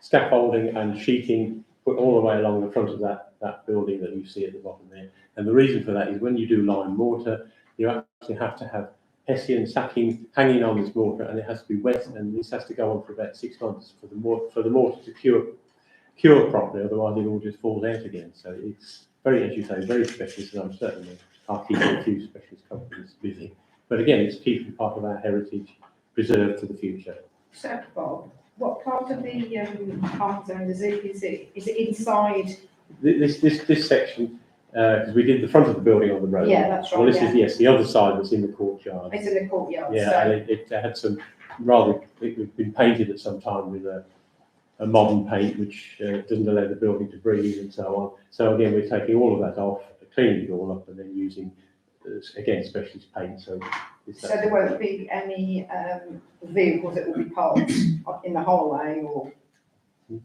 Speaker 4: scaffolding and sheeting put all the way along the front of that building that you see at the bottom there. And the reason for that is when you do lime mortar, you actually have to have hessian sacking hanging on this mortar, and it has to be wet, and this has to go on for about 6 months for the mortar to cure properly, otherwise it all just falls out again. So it's very, as you say, very specialist, and I'm certainly I'll keep a few specialist companies busy. But again, it's keeping part of our heritage preserved for the future.
Speaker 9: So, Bob, what part of the park zone is it? Is it inside?
Speaker 4: This section, because we did the front of the building on the road.
Speaker 9: Yeah, that's right.
Speaker 4: Well, this is, yes, the other side that's in the courtyard.
Speaker 9: It's in the courtyard.
Speaker 4: Yeah,
Speaker 9: So.
Speaker 4: and it had some it had been painted at some time with a modern paint which doesn't allow the building to breathe and so on. So again, we're taking all of that off, cleaning it all up, and then using again specialist paint. So
Speaker 9: there won't be any vehicles that will be parked in the hallway, or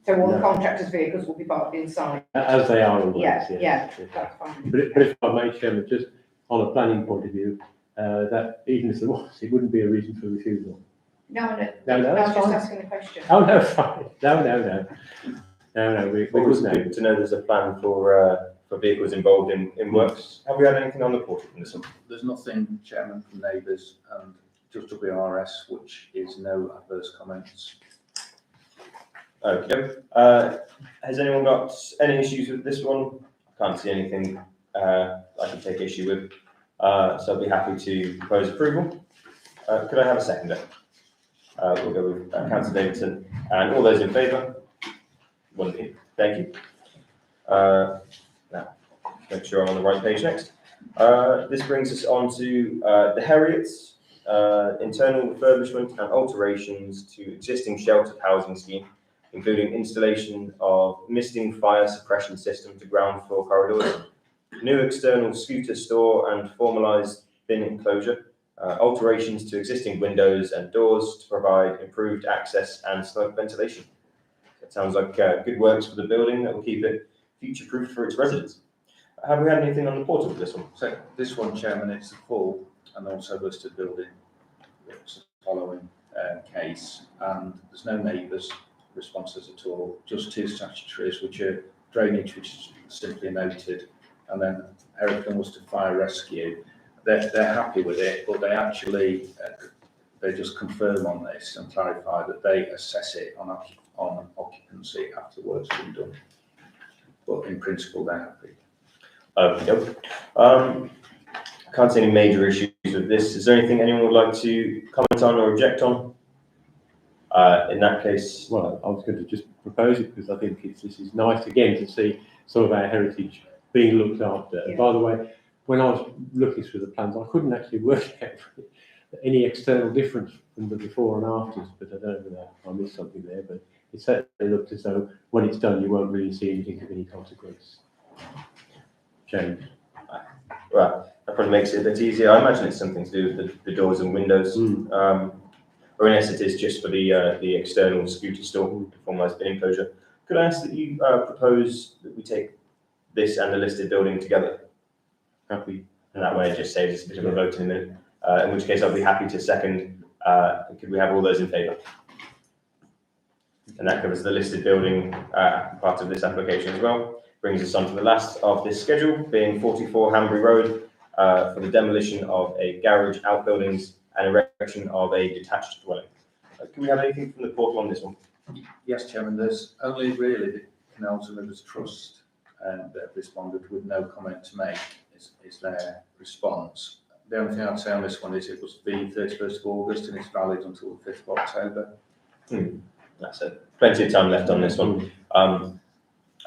Speaker 9: so all the contractors' vehicles will be parked inside.
Speaker 4: As they are always.
Speaker 9: Yeah, that's fine.
Speaker 4: But if I may, Chairman, just on a planning point of view, that even if there was, it wouldn't be a reason for refusal.
Speaker 9: No,
Speaker 4: No,
Speaker 9: I was
Speaker 4: that's
Speaker 9: just
Speaker 4: fine.
Speaker 9: asking the question.
Speaker 4: Oh no, fine. No. We're
Speaker 2: Always
Speaker 4: good now.
Speaker 2: good to know there's a plan for vehicles involved in works. Have we had anything on the portal from this one?
Speaker 3: There's nothing, Chairman, from neighbours and just WRS, which is no adverse comments.
Speaker 2: Okay. Has anyone got any issues with this one? I can't see anything I can take issue with. So I'd be happy to propose approval. Could I have a seconder? We'll go with Councillor Davidson. And all those in favour? Wonderful. Thank you. Now, make sure I'm on the right page next. This brings us on to the Heriots, internal refurbishment and alterations to existing sheltered housing scheme, including installation of misting fire suppression system to ground floor corridors, new external scooter store and formalised bin enclosure, alterations to existing windows and doors to provide improved access and smoke ventilation. It sounds like good works for the building that will keep it future-proof for its residents. Have we had anything on the portal for this one?
Speaker 3: So this one, Chairman, it's a full and also listed building. It's a following case, and there's no neighbours' responses at all, just 2 statutories, which are drainage, which is simply noted, and then everything was to fire rescue. They're happy with it, but they actually they just confirm on this and clarify that they assess it on occupancy after work's been done. But in principle, they're happy.
Speaker 2: Can't see any major issues with this. Is there anything anyone would like to comment on or object on? In that case,
Speaker 4: Well, I was going to just propose it because I think this is nice again to see some of our heritage being looked after.
Speaker 9: Yeah.
Speaker 4: By the way, when I was looking through the plans, I couldn't actually work out any external difference from the before and afters, but I don't know if I missed something there, but it certainly looked as though when it's done, you won't really see anything of any consequence change.
Speaker 2: well, that probably makes it a bit easier. I imagine it's something to do with the doors and windows. Or unless it is just for the external scooter store to formalise bin enclosure. Could I ask that you propose that we take this and the listed building together?
Speaker 4: Happy.
Speaker 2: And that way it just saves us a bit of a vote in a minute. In which case I'll be happy to second. Could we have all those in favour? And that covers the listed building part of this application as well. Brings us on to the last of this schedule, being 44 Hanbury Road, for the demolition of a garage outbuildings and erection of a detached dwelling. Can we have anything from the portal on this one?
Speaker 3: Yes, Chairman, there's only really the Canals and Rivers Trust that have responded with no comment to make, is their response. The only thing I'd say on this one is it was the 31st of August and it's valid until the 5th of October.
Speaker 2: That's it. Plenty of time left on this one.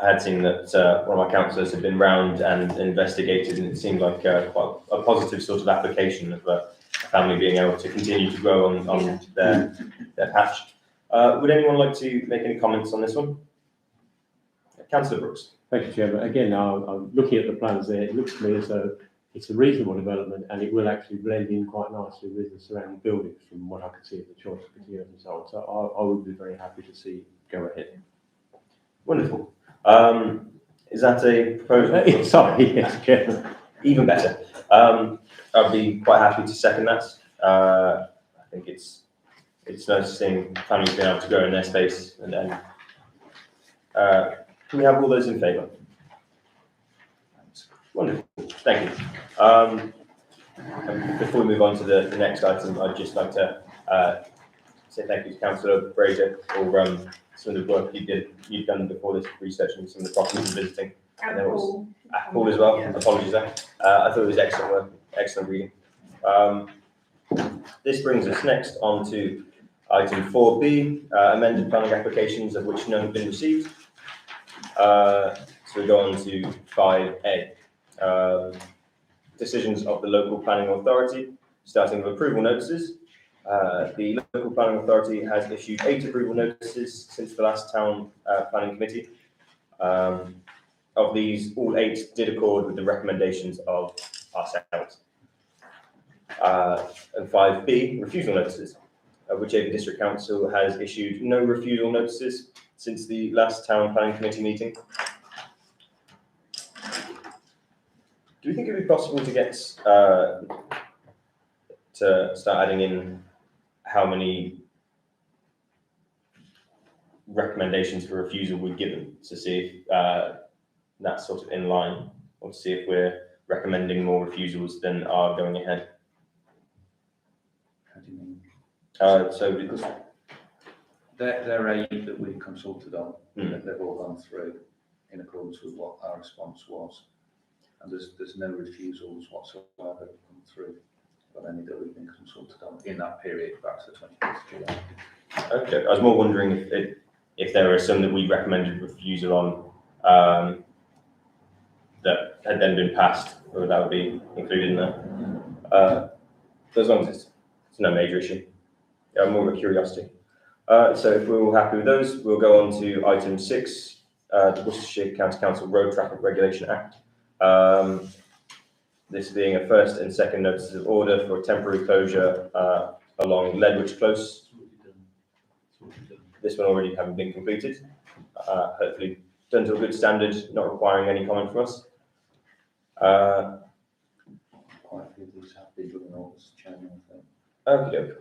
Speaker 2: I had seen that one of my councillors had been round and investigated, and it seemed like quite a positive sort of application of a family being able to continue to grow on their patch. Would anyone like to make any comments on this one? Councillor Brooks.
Speaker 4: Thank you, Chairman. Again, I'm looking at the plans there. It looks to me as though it's a reasonable development and it will actually blend in quite nicely with the surrounding buildings from what I can see of the choice of materials and so on. So I would be very happy to see it go ahead.
Speaker 2: Wonderful. Is that a proposal?
Speaker 4: Sorry, yes, Chairman.
Speaker 2: Even better. I'd be quite happy to second that. I think it's nice seeing families being able to grow in their space, and then can we have all those in favour? Wonderful, thank you. And before we move on to the next item, I'd just like to say thank you to Councillor Fraser for some of the work you've done before this, researching some of the properties and visiting. And there was Paul as well. Yeah. Apologies there. I thought it was excellent work, excellent reading. This brings us next on to item 4B, amended planning applications of which none have been received. So we go on to 5A, decisions of the local planning authority, starting with approval notices. The local planning authority has issued 8 approval notices since the last town planning committee. Of these, all 8 did accord with the recommendations of ourselves. And 5B, refusal notices. Whichever district council has issued no refusal notices since the last town planning committee meeting. Do we think it would be possible to get to start adding in how many recommendations for refusal we've given to see if that's sort of in line, or to see if we're recommending more refusals than are going ahead?
Speaker 3: How do you mean?
Speaker 2: So because
Speaker 3: There are 8 that we consulted on, that they've all gone through in accordance with what our response was. And there's no refusals whatsoever come through of any that we've been consulted on in that period back to the 25th of July.
Speaker 2: Okay, I was more wondering if there are some that we recommended refusal on that had then been passed, or that would be included in there. So as long as it's no major issue, more of a curiosity. So if we're all happy with those, we'll go on to item 6, the Worcestershire County Council Road Traffic Regulation Act. This being a first and second notices of order for a temporary closure along Ledwich Close. This one already having been completed. Hopefully done to a good standard, not requiring any comment from us.
Speaker 3: Quite a few of these have been done in August, Chairman, I think.
Speaker 2: Okay.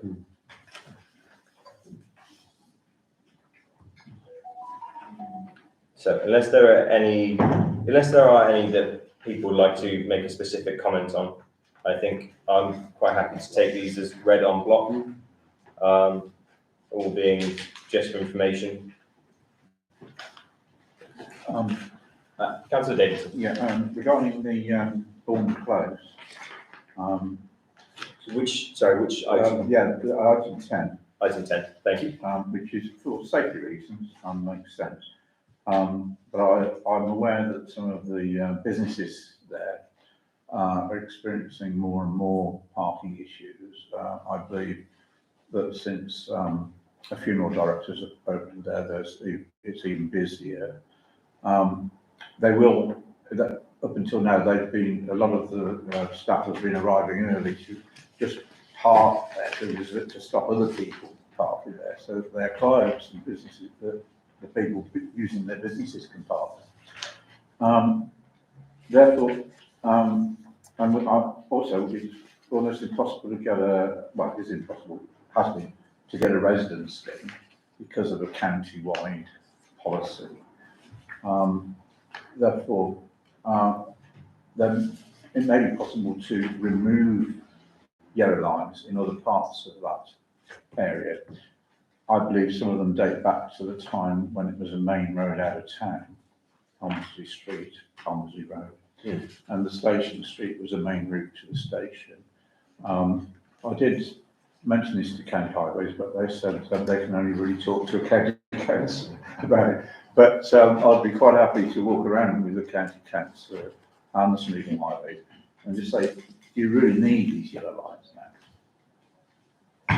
Speaker 2: So unless there are any that people would like to make a specific comment on, I think I'm quite happy to take these as read on block, all being just for information. Councillor Davidson.
Speaker 8: Yeah, regarding the Bourne Close.
Speaker 2: Which item?
Speaker 8: Yeah, item 10.
Speaker 2: Item 10, thank you.
Speaker 8: Which is for safety reasons, makes sense. But I'm aware that some of the businesses there are experiencing more and more parking issues. I believe that since a few more directors have opened there, it's even busier. Up until now, a lot of the staff have been arriving early to just park there to stop other people parking there. So their clients and businesses, the people using their businesses can park. Therefore, and also it's almost impossible to get it is impossible, has been, to get a residence scheme because of a county-wide policy. Therefore, then it may be possible to remove yellow lines in other parts of that area. I believe some of them date back to the time when it was a main road out of town, Holmesley Street, Holmesley Road, and the Station Street was a main route to the station. I did mention this to County Highways, but they said that they can only really talk to a county council about it. But I'd be quite happy to walk around with the county council and the Smeaton Highway and just say, do you really need these yellow lines now?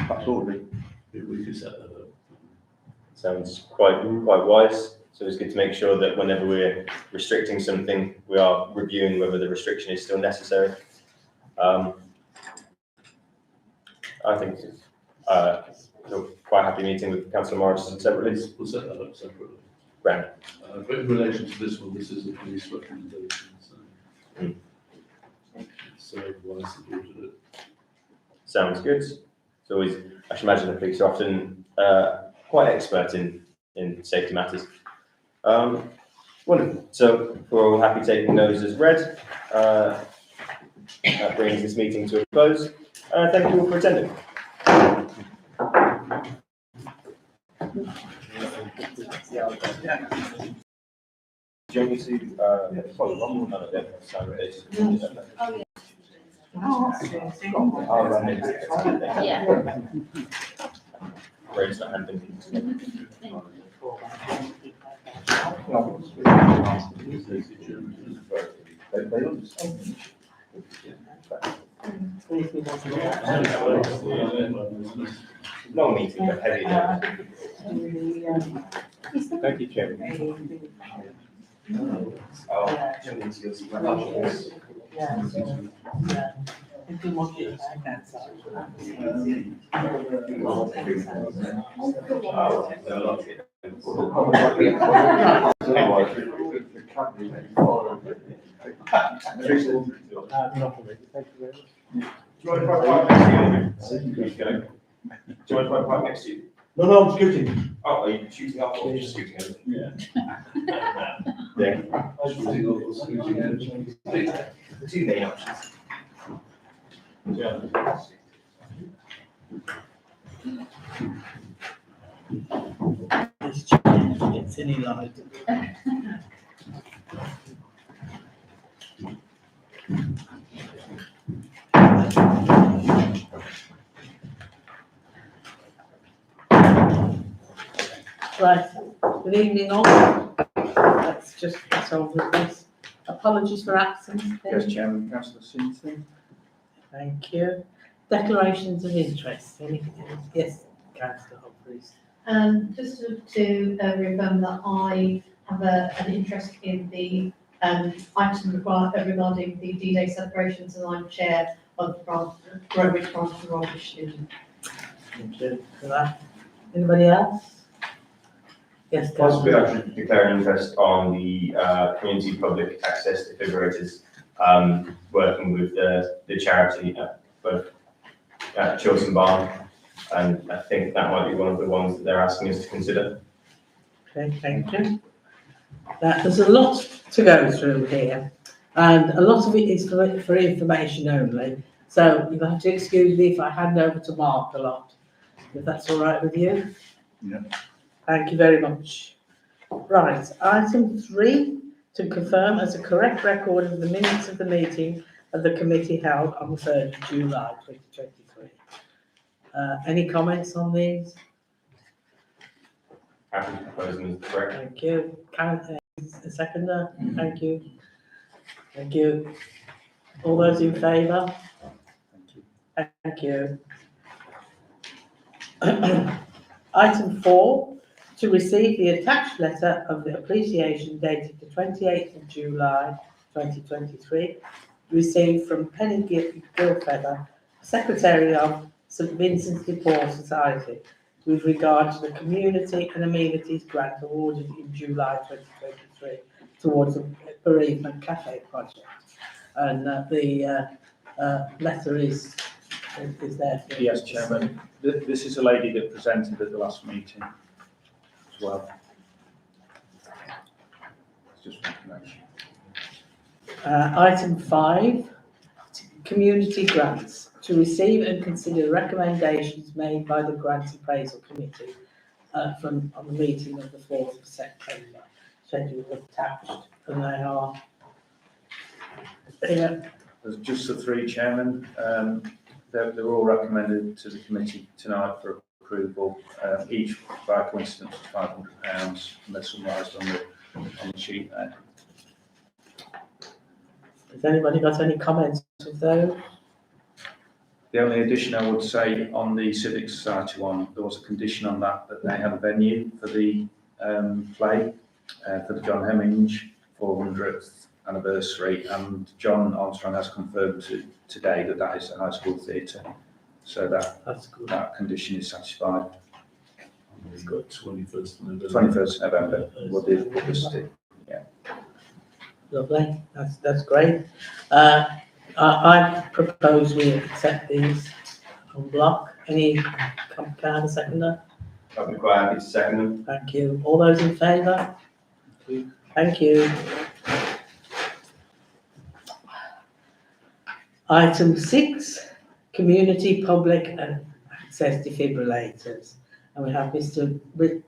Speaker 8: That's all we
Speaker 7: could set that up.
Speaker 2: Sounds quite wise. So it's good to make sure that whenever we're restricting something, we are reviewing whether the restriction is still necessary. I think we're quite happy meeting with Councillor Morris separately.
Speaker 7: We'll set that up separately.
Speaker 2: Grand.
Speaker 7: But in relation to this one, this is a police recommendation, so. So otherwise supported it.
Speaker 2: Sounds good. It's always, I should imagine the police are often quite expert in safety matters. Wonderful. So we're all happy taking those as read. That brings this meeting to a close. Thank you all for attending. Do you want me to follow along with none of them?
Speaker 1: Yeah.
Speaker 2: Raise the hand and long meeting, but heavy.
Speaker 4: Thank you, Chairman.
Speaker 2: Do you want to park next to you?
Speaker 12: No, I'm scooting.
Speaker 2: Oh, are you shooting up or just scooting over?
Speaker 7: Yeah.
Speaker 2: Yeah.
Speaker 7: Shooting off or scooting in.
Speaker 2: The two main options.
Speaker 12: It's any light.
Speaker 13: Right, good evening all. Let's just get on with this. Apologies for absence.
Speaker 3: Yes, Chairman, Councillor Simpson.
Speaker 13: Thank you. Declarations of interest. Yes, Councillor Humphreys.
Speaker 10: Just to reaffirm that I have an interest in the item regarding the D-Day celebrations, and I'm chair of the Droitwich branch of the Royal Student.
Speaker 13: Thank you for that. Anybody else? Yes,
Speaker 2: Possibly,
Speaker 13: Councillor.
Speaker 2: I should declare an interest on the community public access defibrillators, working with the charity, both Chiltern Barn, and I think that might be one of the ones that they're asking us to consider.
Speaker 13: Okay, thank you. There's a lot to go through here, and a lot of it is for information only. So you'll have to excuse me if I hand over to Mark a lot, if that's all right with you.
Speaker 8: Yeah.
Speaker 13: Thank you very much. Right, item 3, to confirm as a correct record of the minutes of the meeting of the committee held on the 3rd of July 2023. Any comments on these?
Speaker 2: Happy to propose them as correct.
Speaker 13: Thank you. A seconder? Thank you. Thank you. All those in favour? Thank you. Item 4, to receive the attached letter of the appreciation dated the 28th of July 2023, received from Penny Gilfeather, Secretary of St Vincent's de Paul Society, with regard to the Community and Amenities Grant awarded in July 2023 towards the Bereavement Cafe project. And the letter is there. For
Speaker 3: Yes, Chairman. This is a lady that presented at the last meeting as well. It's just information.
Speaker 13: Item 5, community grants. To receive and consider recommendations made by the Grants Appraisal Committee on the meeting of the 4th of September. Schedule attached, and they are here.
Speaker 3: There's just the 3, Chairman. They're all recommended to the committee tonight for approval. Each by coincidence is £500, and they're summarised on the sheet there.
Speaker 13: Has anybody got any comments of those?
Speaker 3: The only addition I would say on the Civic Society one, there was a condition on that they had a venue for the play for the John Hemmings 400th anniversary, and John Armstrong has confirmed today that that is the high school theatre. So
Speaker 13: That's good.
Speaker 3: that condition is satisfied.
Speaker 7: It's got 21st of November.
Speaker 3: 21st November, we'll do publicity.
Speaker 13: Lovely, that's great. I propose we accept these en bloc. Any, can I have a seconder?
Speaker 2: I'd be quite happy to second them.
Speaker 13: Thank you. All those in favour? Thank you. Item 6, community public and access defibrillators. And we have Mr.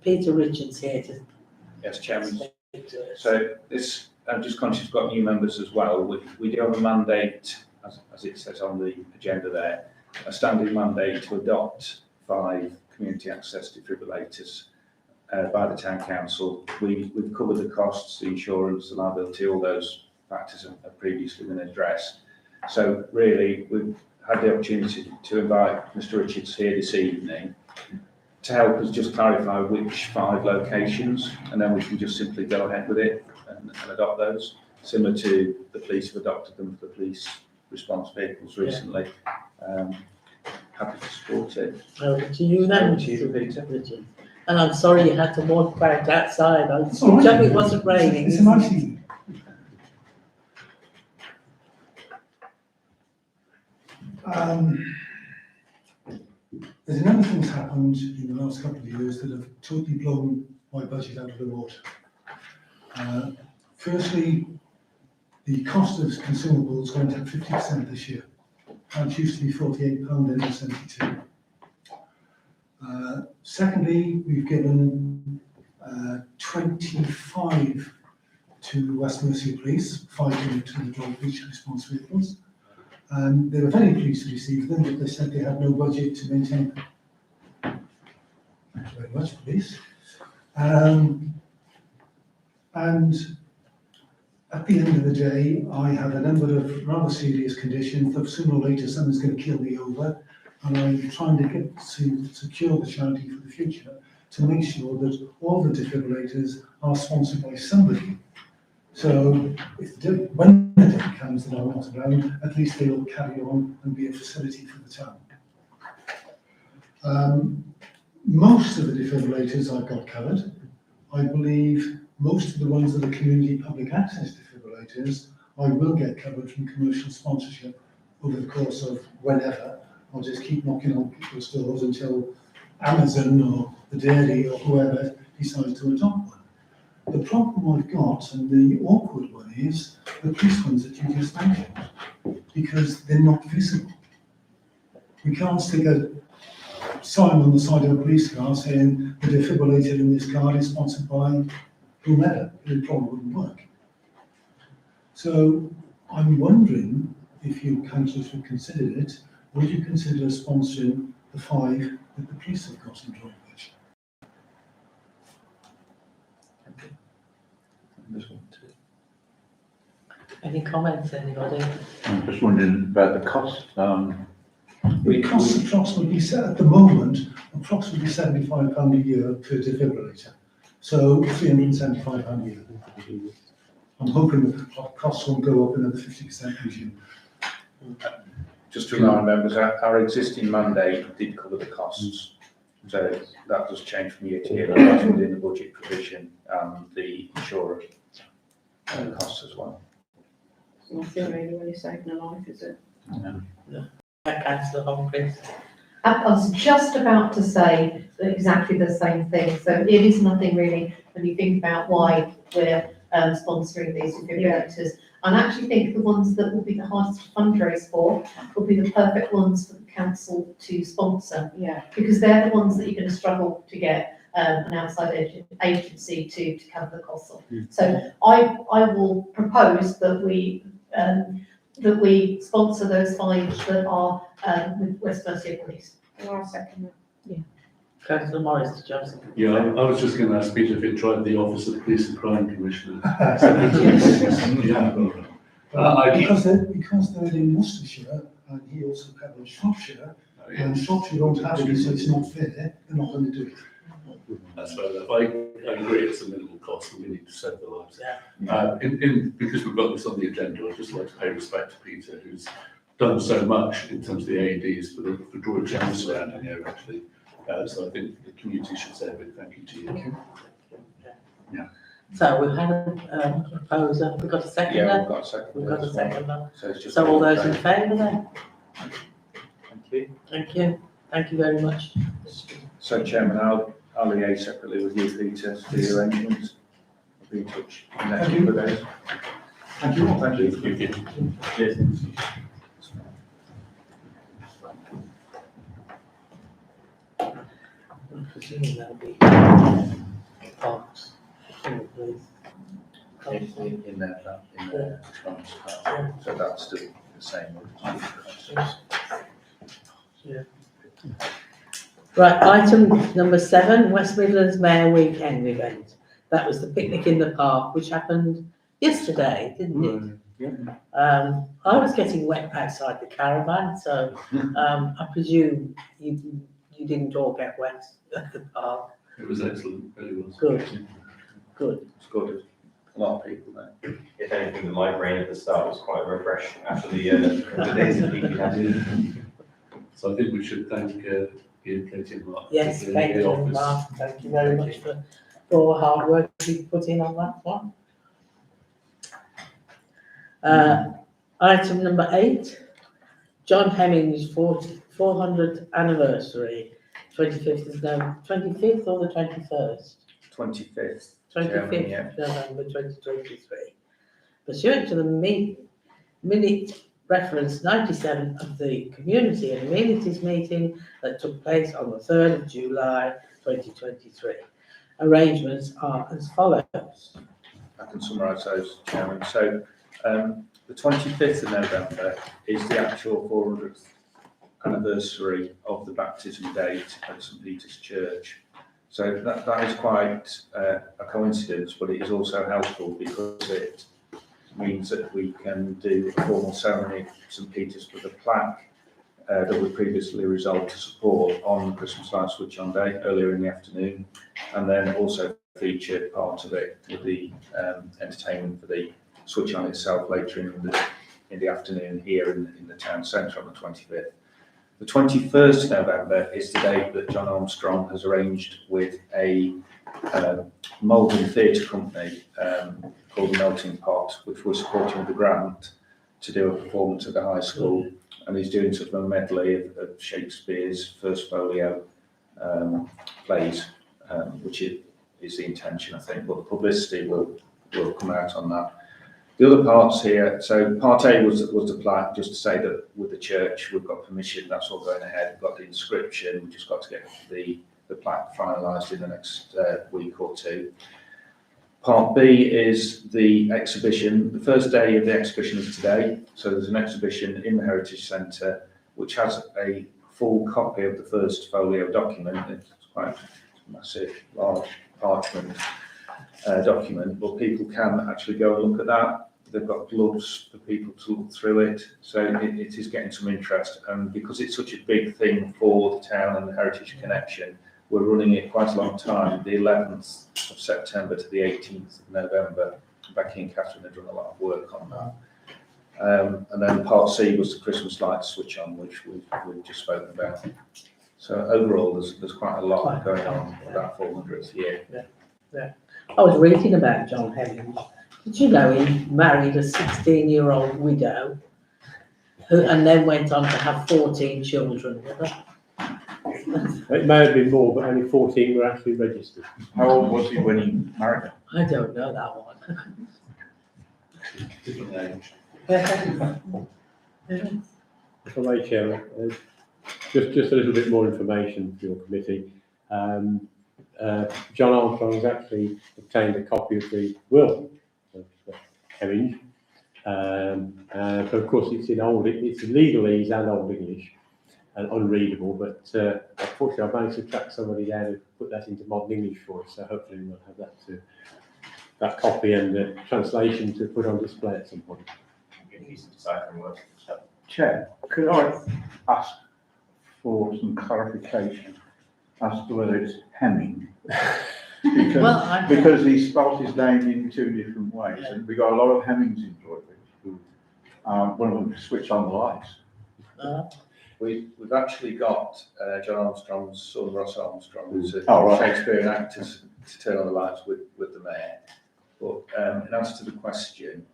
Speaker 13: Peter Richards here to
Speaker 3: Yes, Chairman.
Speaker 13: speak to us.
Speaker 3: So this, I'm just conscious we've got new members as well. We do have a mandate, as it says on the agenda there, a standing mandate to adopt 5 community access defibrillators by the town council. We've covered the costs, the insurance, the liability, all those factors have previously been addressed. So really, we've had the opportunity to invite Mr. Richards here this evening to help us just clarify which 5 locations, and then we can just simply go ahead with it and adopt those, similar to the police have adopted them for the police response vehicles recently. Happy to support it.
Speaker 13: Over to you then,
Speaker 3: Over to you,
Speaker 13: Mr.
Speaker 3: Peter.
Speaker 13: Richards. And I'm sorry you had to walk back outside. I was
Speaker 14: all right.
Speaker 13: hoping it wasn't raining.
Speaker 14: It's a nice evening. There's a number of things happened in the last couple of years that have totally blown my budget out of the water. Firstly, the cost of consumables went up 50% this year. That used to be £48 then was 72. Secondly, we've given 25 to West Mercia Police, 5 given to the Droitwich response vehicles. And they were very pleased to receive them, but they said they had no budget to maintain them. Thank you very much, police. And at the end of the day, I have a number of rather serious conditions that sooner or later someone's going to kill me over, and I'm trying to get to secure the charity for the future to make sure that all the defibrillators are sponsored by somebody. So when the day comes that I'm not around, at least they will carry on and be a facility for the town. Most of the defibrillators I've got covered. I believe most of the ones that are community public access defibrillators, I will get covered from commercial sponsorship over the course of whenever. I'll just keep knocking on people's doors until Amazon or the dairy or whoever decides to adopt one. The problem I've got, and the awkward one, is the police ones that you just mentioned, because they're not visible. We can't stick a sign on the side of a police car saying the defibrillator in this car is sponsored by whomever. It probably wouldn't work. So I'm wondering if you councillors would consider it, would you consider sponsoring the 5 that the police have got in Droitwich?
Speaker 13: Any comments, anybody?
Speaker 8: I'm just wondering about the cost.
Speaker 14: It costs approximately, at the moment, approximately £75 a year per defibrillator. So £375 a year. I'm hoping that the costs won't go up another 50% this year.
Speaker 3: Just to remind members, our existing mandate did cover the costs. So that does change from year to year, but that's within the budget provision and the insurer costs as well.
Speaker 9: Nothing really when you're saving a life, is it?
Speaker 13: Councillor Humphries.
Speaker 10: I was just about to say exactly the same thing. So it is nothing really when you think about why we're sponsoring these defibrillators. And I actually think the ones that will be the hardest to fundraise for will be the perfect ones for the council to sponsor.
Speaker 9: Yeah.
Speaker 10: Because they're the ones that you're going to struggle to get an outside agency to cover the cost of. So I will propose that we sponsor those 5 that are with West Mercia Police.
Speaker 9: And I'll second that.
Speaker 13: Councillor Morris Johnson.
Speaker 7: Yeah, I was just going to ask Peter if it tried the Office of Police and Crime Commissioner. Yeah.
Speaker 14: Because they're in Worcestershire, and he also covers Shropshire, and Shropshire don't have it, so it's not fair, they're not going to do it.
Speaker 7: That's fair enough. I agree it's a minimal cost and we need to save the lives.
Speaker 13: Yeah.
Speaker 7: Because we've got this on the agenda, I'd just like to pay respect to Peter, who's done so much in terms of the AEDs for Droitwich and the surrounding area, actually. So I think the community should say a big thank you to you. Yeah.
Speaker 13: So we've had a proposer, we've got a second
Speaker 3: Yeah,
Speaker 13: there?
Speaker 3: we've got a second.
Speaker 13: We've got a second there.
Speaker 3: So it's just.
Speaker 13: So all those in favour then?
Speaker 3: Thank you.
Speaker 13: Thank you. Thank you very much.
Speaker 3: So Chairman, I'll liaise separately with you, Peter, to the arrangements. I'll be in touch in the next
Speaker 14: Thank you.
Speaker 3: couple of days.
Speaker 14: Thank you all.
Speaker 3: Thank you.
Speaker 7: Thank you.
Speaker 3: Cheers.
Speaker 13: I'm presuming that'll be Parks. Please.
Speaker 3: In their response, so that's still the same.
Speaker 13: Yeah. Right, item number 7, West Midlands Mayor Weekend event. That was the picnic in the park, which happened yesterday, didn't it? I was getting wet outside the caravan, so I presume you didn't all get wet at the park.
Speaker 7: It was excellent, really was.
Speaker 13: Good, good.
Speaker 3: It's good. A lot of people there.
Speaker 2: If anything, the migraine at the start was quite refreshing after the days of heat we had.
Speaker 7: So I think we should thank Ian, Katie and Mark.
Speaker 13: Yes,
Speaker 7: for the
Speaker 13: thank you,
Speaker 7: office.
Speaker 13: Mark. Thank you very much for all the hard work you put in on that one. Item number 8, John Hemming's 400th anniversary, 25th or the 21st?
Speaker 3: 25th.
Speaker 13: 25th
Speaker 3: Yeah.
Speaker 13: of November 2023. Pursuant to the minute reference 97 of the Community and Amenities meeting that took place on the 3rd of July 2023. Arrangements are as follows.
Speaker 3: I can summarise those, Chairman. So the 25th of November is the actual 400th anniversary of the baptism date at St Peter's Church. So that is quite a coincidence, but it is also helpful because it means that we can do a formal ceremony at St Peter's with a plaque that we previously resolved to support on the Christmas light switch on day earlier in the afternoon, and then also feature part of it with the entertainment for the switch on itself later in the afternoon here in the town centre on the 25th. The 21st of November is the date that John Armstrong has arranged with a Malvern theatre company called the Melting Pot, which we're supporting with a grant to do a performance at the high school, and he's doing sort of a medley of Shakespeare's first folio plays, which is the intention, I think, but the publicity will come out on that. The other parts here, so part A was the plaque, just to say that with the church, we've got permission, that's all going ahead, we've got the inscription, we've just got to get the plaque finalised in the next week or two. Part B is the exhibition. The first day of the exhibition is today, so there's an exhibition in the Heritage Centre which has a full copy of the first folio document. It's quite a massive, large parchment document, but people can actually go and look at that. They've got gloves for people to look through it, so it is getting some interest. And because it's such a big thing for the town and the Heritage Connection, we're running it quite a long time, the 11th of September to the 18th of November. Becky and Catherine have done a lot of work on that. And then part C was the Christmas lights switch on, which we've just spoken about. So overall, there's quite a lot going on for that 400th year.
Speaker 13: Yeah. I was reading about John Hemming. Did you know he married a 16-year-old widow and then went on to have 14 children with her?
Speaker 4: It may have been more, but only 14 were actually registered.
Speaker 8: How old was he when he married her?
Speaker 13: I don't know that one.
Speaker 7: Different age.
Speaker 4: If I may, Chairman, just a little bit more information for your committee. John Armstrong has actually obtained a copy of the will of Hemming. But of course it's in legalese and Old English and unreadable, but unfortunately I've managed to track somebody down who put that into modern English for us, so hopefully we'll have that copy and the translation to put on display at some point.
Speaker 8: Chair, could I ask for some clarification? as to whether it's Hemming.
Speaker 13: Well, I-
Speaker 8: Because he spelled his name in two different ways, and we got a lot of Hemmings in Droitwich who, one of them switch on the lights.
Speaker 3: We've actually got John Armstrong's son, Ross Armstrong, who's a
Speaker 8: Oh, right.
Speaker 3: Shakespearean actor, to turn on the lights with the mayor. But in answer to the question,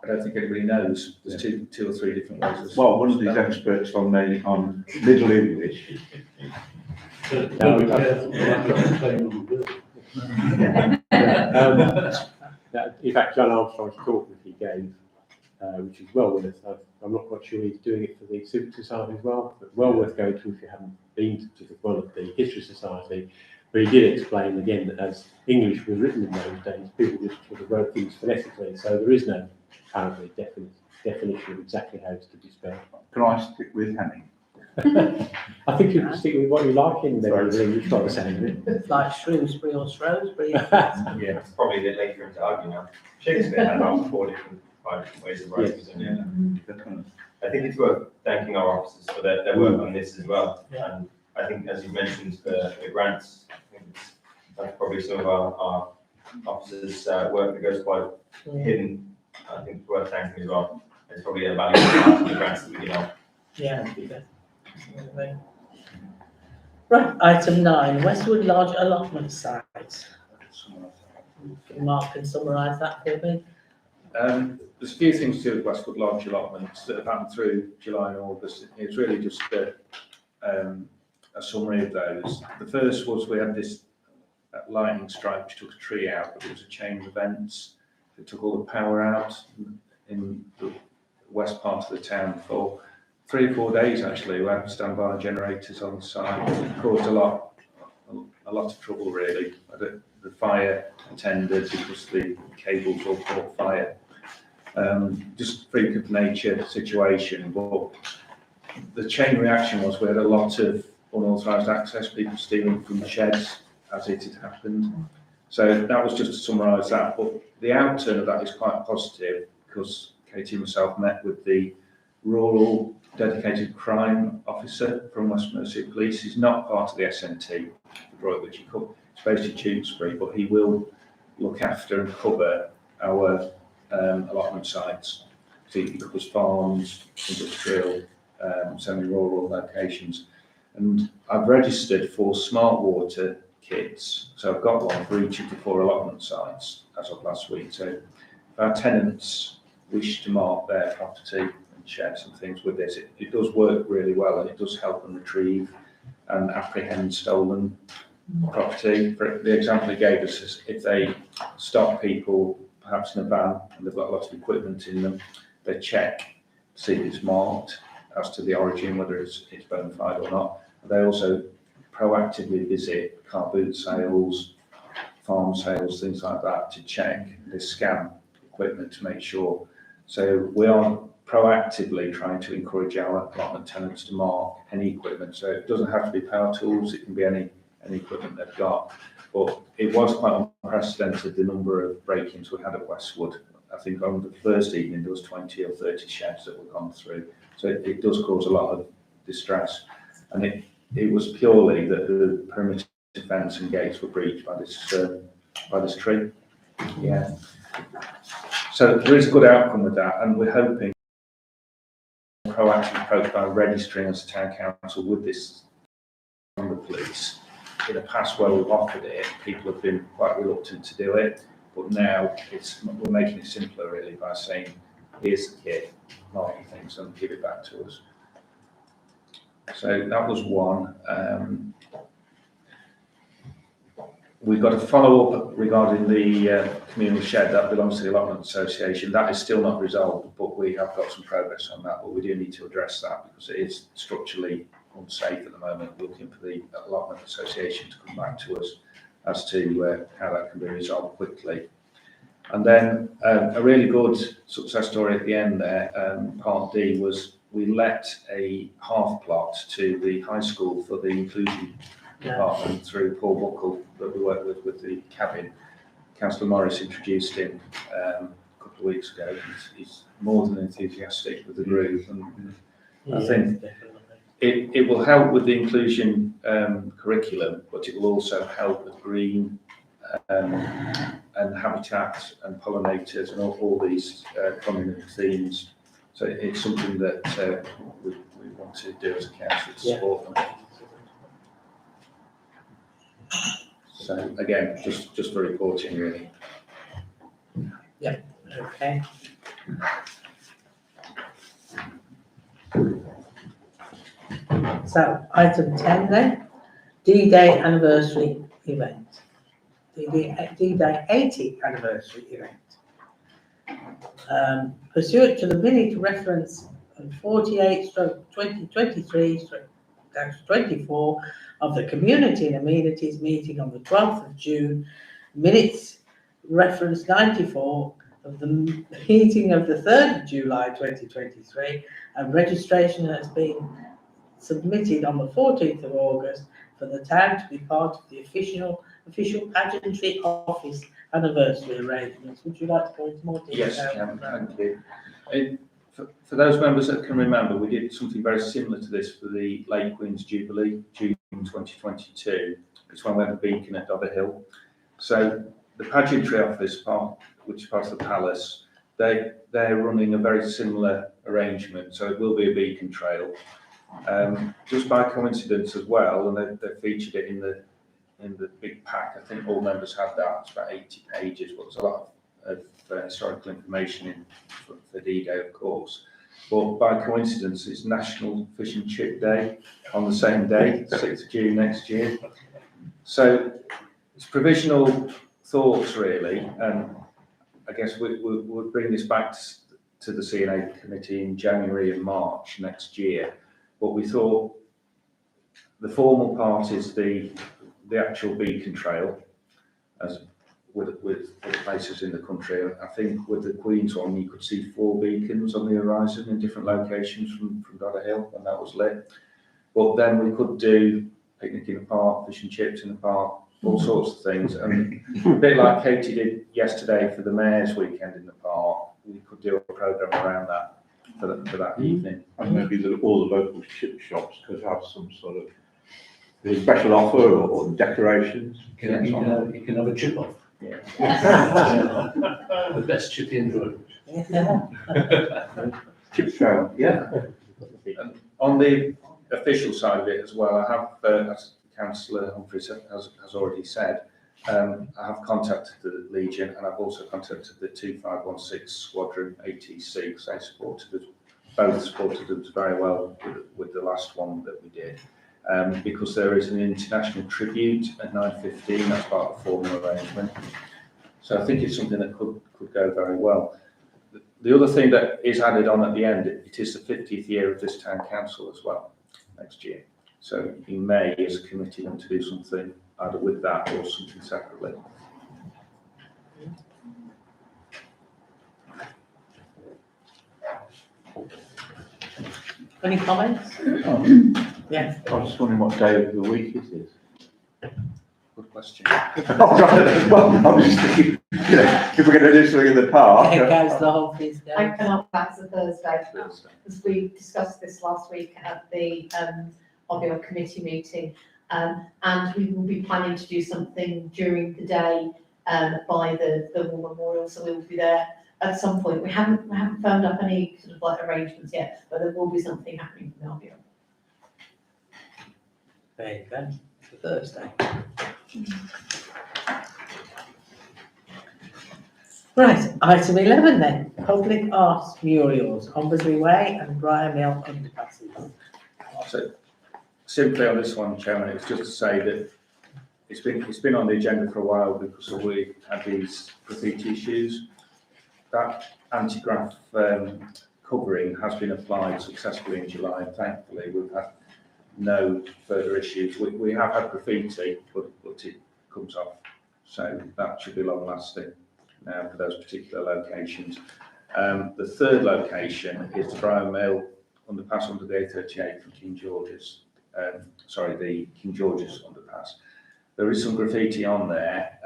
Speaker 3: I don't think anybody knows. There's two or three different ways of.
Speaker 8: Well, one of these experts on Middle English.
Speaker 7: So, don't be careful, you might get a claim on the bill.
Speaker 4: In fact, John Armstrong's talk that he gave, which is well worth, I'm not quite sure he's doing it for the Civic Society as well, but well worth going to if you haven't been to one of the History Society. But he did explain again that as English was written in those days, people just sort of wrote things phonetically, so there is no apparently definition of exactly how it's to be spelled.
Speaker 8: Can I stick with Hemming?
Speaker 4: I think you can stick with what you like in there, English, not the same, is it?
Speaker 13: It's like Shrewsbury or Shrewsbury.
Speaker 2: Yeah, it's probably a bit late for him to argue now. Shakespeare had about 5 different ways of writing.
Speaker 4: Yes.
Speaker 2: And, I think it's worth thanking our officers for their work on this as well. And I think, as you mentioned, the grants, I think that's probably some of our officers' work that goes quite hidden. I think it's worth thanking as well. It's probably a valuable part of the grants that we give out.
Speaker 13: Yeah. Right, item 9, Westwood Lodge allotment site. Mark can summarise that for me.
Speaker 3: There's a few things to do with Westwood Lodge allotments that have happened through July and August. It's really just a summary of those. The first was we had this lightning strike which took a tree out, but it was a chain of events. It took all the power out in the west part of the town for 3 or 4 days actually. We had standby generators on site. It caused a lot of trouble really. The fire attended because the cables all caught fire. Just freak of nature situation, but the chain reaction was we had a lot of unauthorised access, people stealing from sheds as it had happened. So that was just to summarise that, but the outturn of that is quite positive because Katie and myself met with the Rural Dedicated Crime Officer from West Mercia Police. He's not part of the SNT, Droitwich. He's based in Tewkesbury, but he will look after and cover our allotment sites. So he covers farms, industrial, semi-rural locations. And I've registered for smart water kits. So I've got one for each of the 4 allotment sites as of last week. So if our tenants wish to mark their property and sheds and things with this, it does work really well, and it does help them retrieve and apprehend stolen property. For the example he gave us is if they stop people perhaps in a van and they've got lots of equipment in them, they check to see if it's marked as to the origin, whether it's bona fide or not. They also proactively visit car boot sales, farm sales, things like that to check. They scan equipment to make sure. So we are proactively trying to encourage our allotment tenants to mark any equipment. So it doesn't have to be power tools, it can be any equipment they've got. But it was quite unprecedented, the number of break-ins we had at Westwood. I think on the first evening there was 20 or 30 sheds that were gone through. So it does cause a lot of distress. And it was purely that the perimeter fence and gates were breached by this tree. Yeah. So there is a good outcome with that, and we're hoping a proactive approach by registering as a town council with this from the police. In the past where we've offered it, people have been quite reluctant to do it, but now we're making it simpler really by saying, here's the kit, mark your things and give it back to us. So that was one. We've got a follow-up regarding the communal shed that belongs to the Allotment Association. That is still not resolved, but we have got some progress on that, but we do need to address that because it is structurally unsafe at the moment. We're looking for the Allotment Association to come back to us as to how that can be resolved quickly. And then a really good success story at the end there, part D, was we let a half plot to the high school for the inclusion department through Paul Buckle that we worked with the cabin. Councillor Morris introduced him a couple of weeks ago. He's more than enthusiastic with the group, and I think it will help with the inclusion curriculum, but it will also help with green and habitat and pollinators and all these prominent themes. So it's something that we want to do as a council to support them. So again, just for reporting really.
Speaker 13: Okay. So item 10 then, D-Day anniversary event. D-Day 80th anniversary event. Pursuant to the minute reference on 48/2023/24 of the Community and Amenities meeting on the 12th of June, minutes reference 94 of the meeting of the 3rd of July 2023, and registration has been submitted on the 14th of August for the town to be part of the official pageantry office anniversary arrangements. Would you like to go into more detail?
Speaker 3: Yes, thank you. For those members that can remember, we did something very similar to this for the Lake Queen's Jubilee, June 2022. It's when we had a beacon at Dobber Hill. So the pageantry office part, which is part of the palace, they're running a very similar arrangement. So it will be a beacon trail. Just by coincidence as well, and they featured it in the big pack. I think all members have that. It's about 80 pages, but there's a lot of historical information in for D-Day, of course. But by coincidence, it's National Fish and Chip Day on the same day, 6th of June next year. So it's provisional thoughts really, and I guess we'll bring this back to the CNA committee in January and March next year. But we thought the formal part is the actual beacon trail, as with places in the country. I think with the Queen's one, you could see 4 beacons on the horizon in different locations from Dodder Hill, and that was lit. But then we could do picnic in the park, fish and chips in the park, all sorts of things. And a bit like Katie did yesterday for the Mayor's Weekend in the park, we could do a programme around that for that evening.
Speaker 8: And maybe all the local chip shops could have some sort of special offer or decorations.
Speaker 7: You can have a chip off.
Speaker 3: Yeah.
Speaker 7: The best chippy in Droitwich.
Speaker 8: Chip trail, yeah.
Speaker 3: And on the official side of it as well, I have, as Councillor Humphreys has already said, I have contacted the Legion, and I've also contacted the 2516 Squadron ATC, because they both supported us very well with the last one that we did. Because there is an international tribute at 9:15, that's part of the formal arrangement. So I think it's something that could go very well. The other thing that is added on at the end, it is the 50th year of this town council as well, next year. So you may, as a committee, want to do something either with that or something separately.
Speaker 13: Any comments? Yes.
Speaker 8: I was just wondering what day of the week it is.
Speaker 3: Good question.
Speaker 8: Well, I'm just thinking, if we're going to do something in the park.
Speaker 13: Councillor Humphreys, go.
Speaker 10: I cannot, that's a Thursday, because we discussed this last week at the Obvious committee meeting, and we will be planning to do something during the day by the War Memorial, so we will be there at some point. We haven't phoned up any sort of like arrangements yet, but there will be something happening from Obvious.
Speaker 13: There you go, for Thursday. Right, item 11 then, public arts murals, Ombersley Way and Briar Mill underpasses.
Speaker 3: So simply on this one, Chairman, it's just to say that it's been on the agenda for a while because we had these graffiti issues. That anti-graff covering has been applied successfully in July, and thankfully we've had no further issues. We have had graffiti, but it comes off, so that should be long lasting now for those particular locations. The third location is the Briar Mill underpass under the A38 from King George's. The King George's underpass. There is some graffiti on there,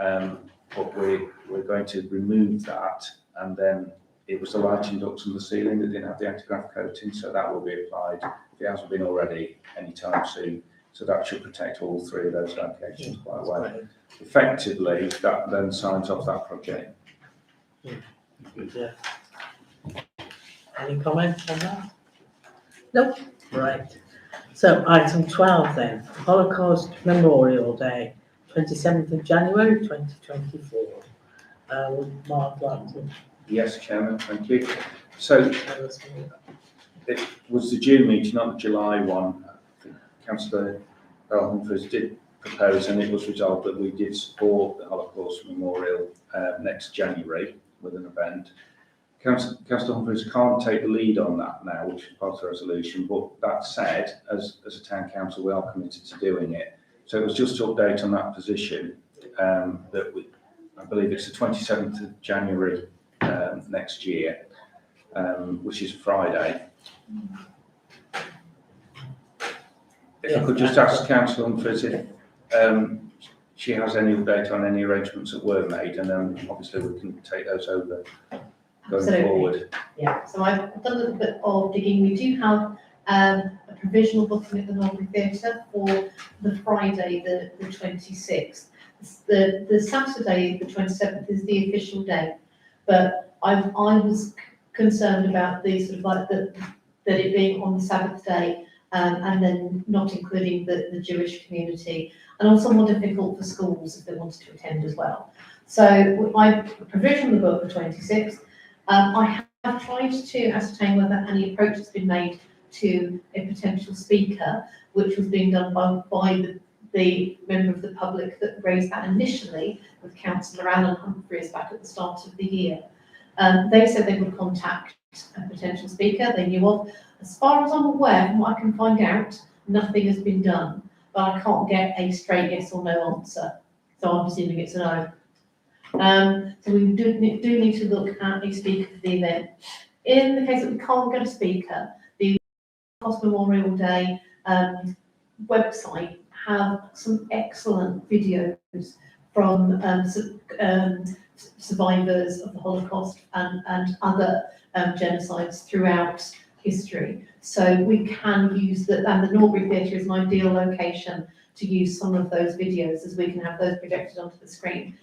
Speaker 3: but we're going to remove that and then it was the lighting ducts on the ceiling that didn't have the anti-graft coating, so that will be applied if it hasn't been already anytime soon. So that should protect all three of those locations quite well. Effectively, that then signs off that project.
Speaker 13: Yeah. Any comments on that? Nope. Right. So item 12 then, Holocaust Memorial Day, 27th of January 2024. Would Mark like to
Speaker 3: Yes, Chairman, thank you. So
Speaker 13: tell us more?
Speaker 3: it was the June meeting, not the July one. I think Councillor Humphreys did propose, and it was resolved that we did support the Holocaust Memorial next January with an event. Councillor Humphreys can't take the lead on that now, which is part of the resolution, but that said, as a town council, we are committed to doing it. So it was just to update on that position, that I believe it's the 27th of January next year, which is Friday. If I could just ask Councillor Humphreys if she has any update on any arrangements that were made, and then obviously we can take those over going
Speaker 10: Absolutely.
Speaker 3: forward.
Speaker 10: Yeah, so I've done a little bit of digging. We do have a provisional booking at the Norbury Theatre for the Friday, the 26th. The Saturday, the 27th, is the official day, but I was concerned about the sort of like that it being on the Sabbath day, and then not including the Jewish community, and also more difficult for schools if they wanted to attend as well. So I provisionally booked the 26th. I have tried to ascertain whether any approach has been made to a potential speaker, which was being done by the member of the public that raised that initially with Councillor Alan Humphreys back at the start of the year. They said they would contact a potential speaker they knew of. As far as I'm aware, from what I can find out, nothing has been done, but I can't get a straight yes or no answer, so I'm assuming it's a no. So we do need to look at a speaker for the event. In the case that we can't get a speaker, the Holocaust Memorial Day website have some excellent videos from survivors of the Holocaust and other genocides throughout history. So we can use that, and the Norbury Theatre is an ideal location to use some of those videos, as we can have those projected onto the screen.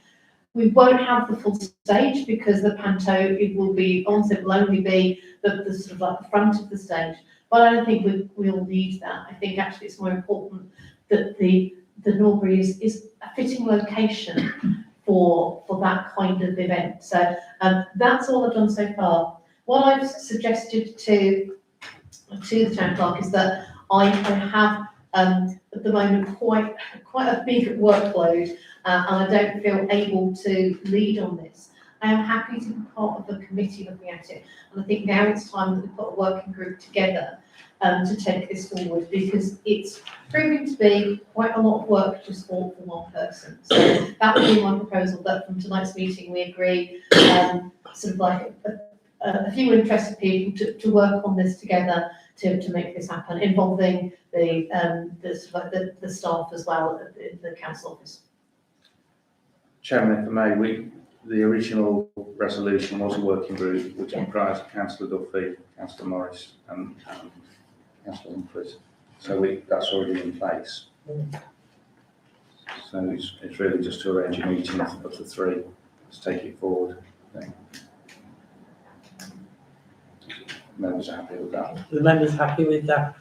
Speaker 10: We won't have the full stage because the panto, it will be on, so it will only be the sort of like the front of the stage. But I don't think we'll need that. I think actually it's more important that the Norbury is a fitting location for that kind of event. So that's all I've done so far. What I've suggested to the town clerk is that I have at the moment quite a big workload, and I don't feel able to lead on this. I am happy to be part of the committee looking at it, and I think now it's time that we put a working group together to take this forward, because it's proving to be quite a lot of work just for one person. So that would be my proposal, that from tonight's meeting we agree sort of like a few interested people to work on this together to make this happen, involving the sort of like the staff as well at the council office.
Speaker 3: Chairman, if I may, the original resolution was a working group which comprised Councillor Duffy, Councillor Morris and Councillor Humphreys. So that's already in place. So it's really just to arrange a meeting of the three to take it forward. Members are happy with that.
Speaker 13: The members happy with that?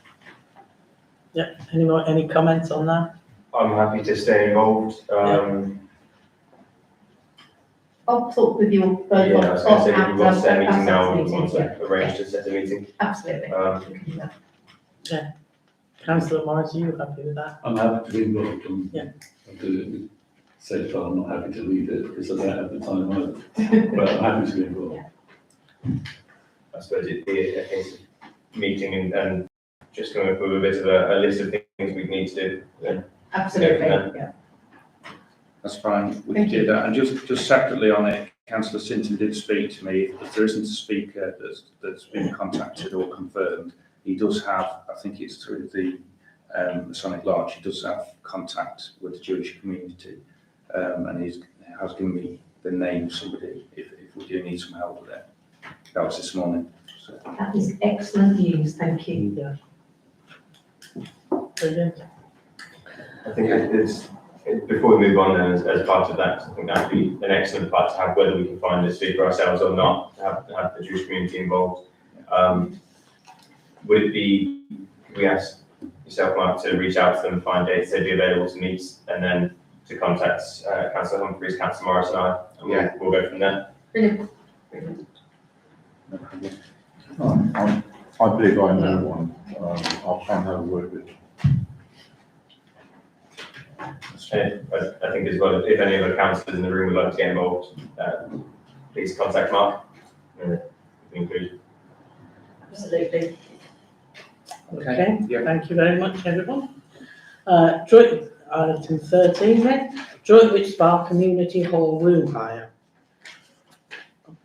Speaker 13: Yeah. Any comments on that?
Speaker 2: I'm happy to stay involved.
Speaker 10: I'll talk with you both.
Speaker 2: Yeah, I was going to say, if you want to set a meeting now,
Speaker 10: after
Speaker 2: we want
Speaker 10: the
Speaker 2: to arrange to set a meeting.
Speaker 10: Absolutely.
Speaker 2: Um,
Speaker 10: We can do that.
Speaker 13: Yeah. Councillor Morris, are you happy with that?
Speaker 7: I'm happy to be involved.
Speaker 13: Yeah.
Speaker 7: So far, I'm not happy to lead it because I don't have the time either, but I'm happy to be involved.
Speaker 2: I suppose it'd be a case of meeting and just coming up with a bit of a list of things we need to do. Then
Speaker 10: Absolutely,
Speaker 2: yeah.
Speaker 10: yeah.
Speaker 3: That's fine, we can do that. And just separately on it, Councillor Sinton did speak to me. If there isn't a speaker that's been contacted or confirmed, he does have, I think it's through the Masonic Lodge, he does have contact with the Jewish community, and he has given me the name of somebody if we do need some help with it. That was this morning. So,
Speaker 10: That is excellent news, thank you.
Speaker 13: Brilliant.
Speaker 2: I think before we move on then, as part of that, I think that'd be an excellent part to have, whether we can find this fee for ourselves or not, have the Jewish community involved. Would it be, could we ask yourself, Mark, to reach out to them and find dates they'd be available to meet, and then to contact Councillor Humphreys, Councillor Morris and I, and we'll go from there.
Speaker 10: Brilliant.
Speaker 8: I believe I know one. I'll try and have a word with him.
Speaker 2: I think as well, if any other councillors in the room would like to get involved, please contact Mark. Include.
Speaker 13: Absolutely.
Speaker 3: Okay, yeah.
Speaker 13: Thank you very much, everyone. Item 13 then, Droitwich Spa Community Hall room hire.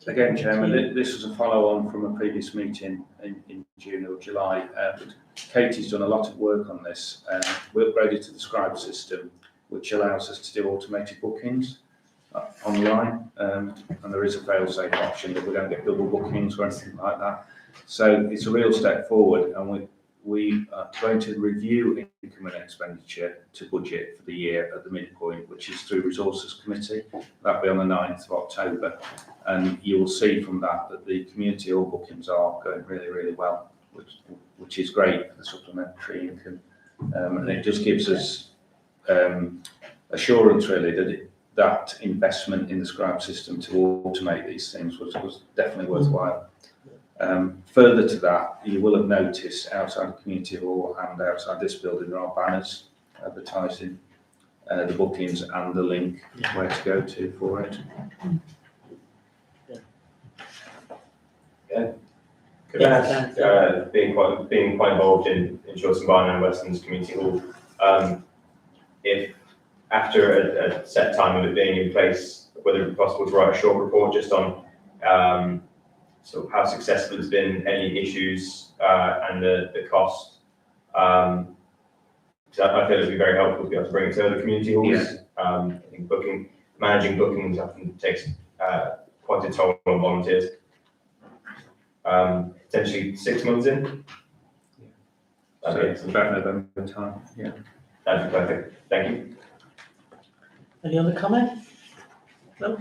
Speaker 3: Again, Chairman, this was a follow-on from a previous meeting in June or July. Katie's done a lot of work on this. We upgraded to the Scribe system, which allows us to do automated bookings online, and there is a fail-safe option that we don't get double bookings or anything like that. So it's a real step forward, and we are going to review income and expenditure to budget for the year at the midpoint, which is through Resources Committee. That'll be on the 9th of October. And you will see from that the community hall bookings are going really, really well, which is great for the supplementary income. And it just gives us assurance really that investment in the Scribe system to automate these things was definitely worthwhile. Further to that, you will have noticed outside the community hall and outside this building there are banners advertising the bookings and the link where to go to for it.
Speaker 2: Could I ask, being quite involved in Shorts and Barn and Westlands Community Hall, if after a set time of it being in place, whether it be possible to write a short report just on sort of how successful it's been, any issues, and the cost. So I feel it would be very helpful to be able to bring it to other community halls.
Speaker 3: Yeah.
Speaker 2: I think managing bookings often takes quite a toll on volunteers. Potentially 6 months in.
Speaker 3: So it's about November time. Yeah.
Speaker 2: That'd be perfect. Thank you.
Speaker 13: Any other comment? No?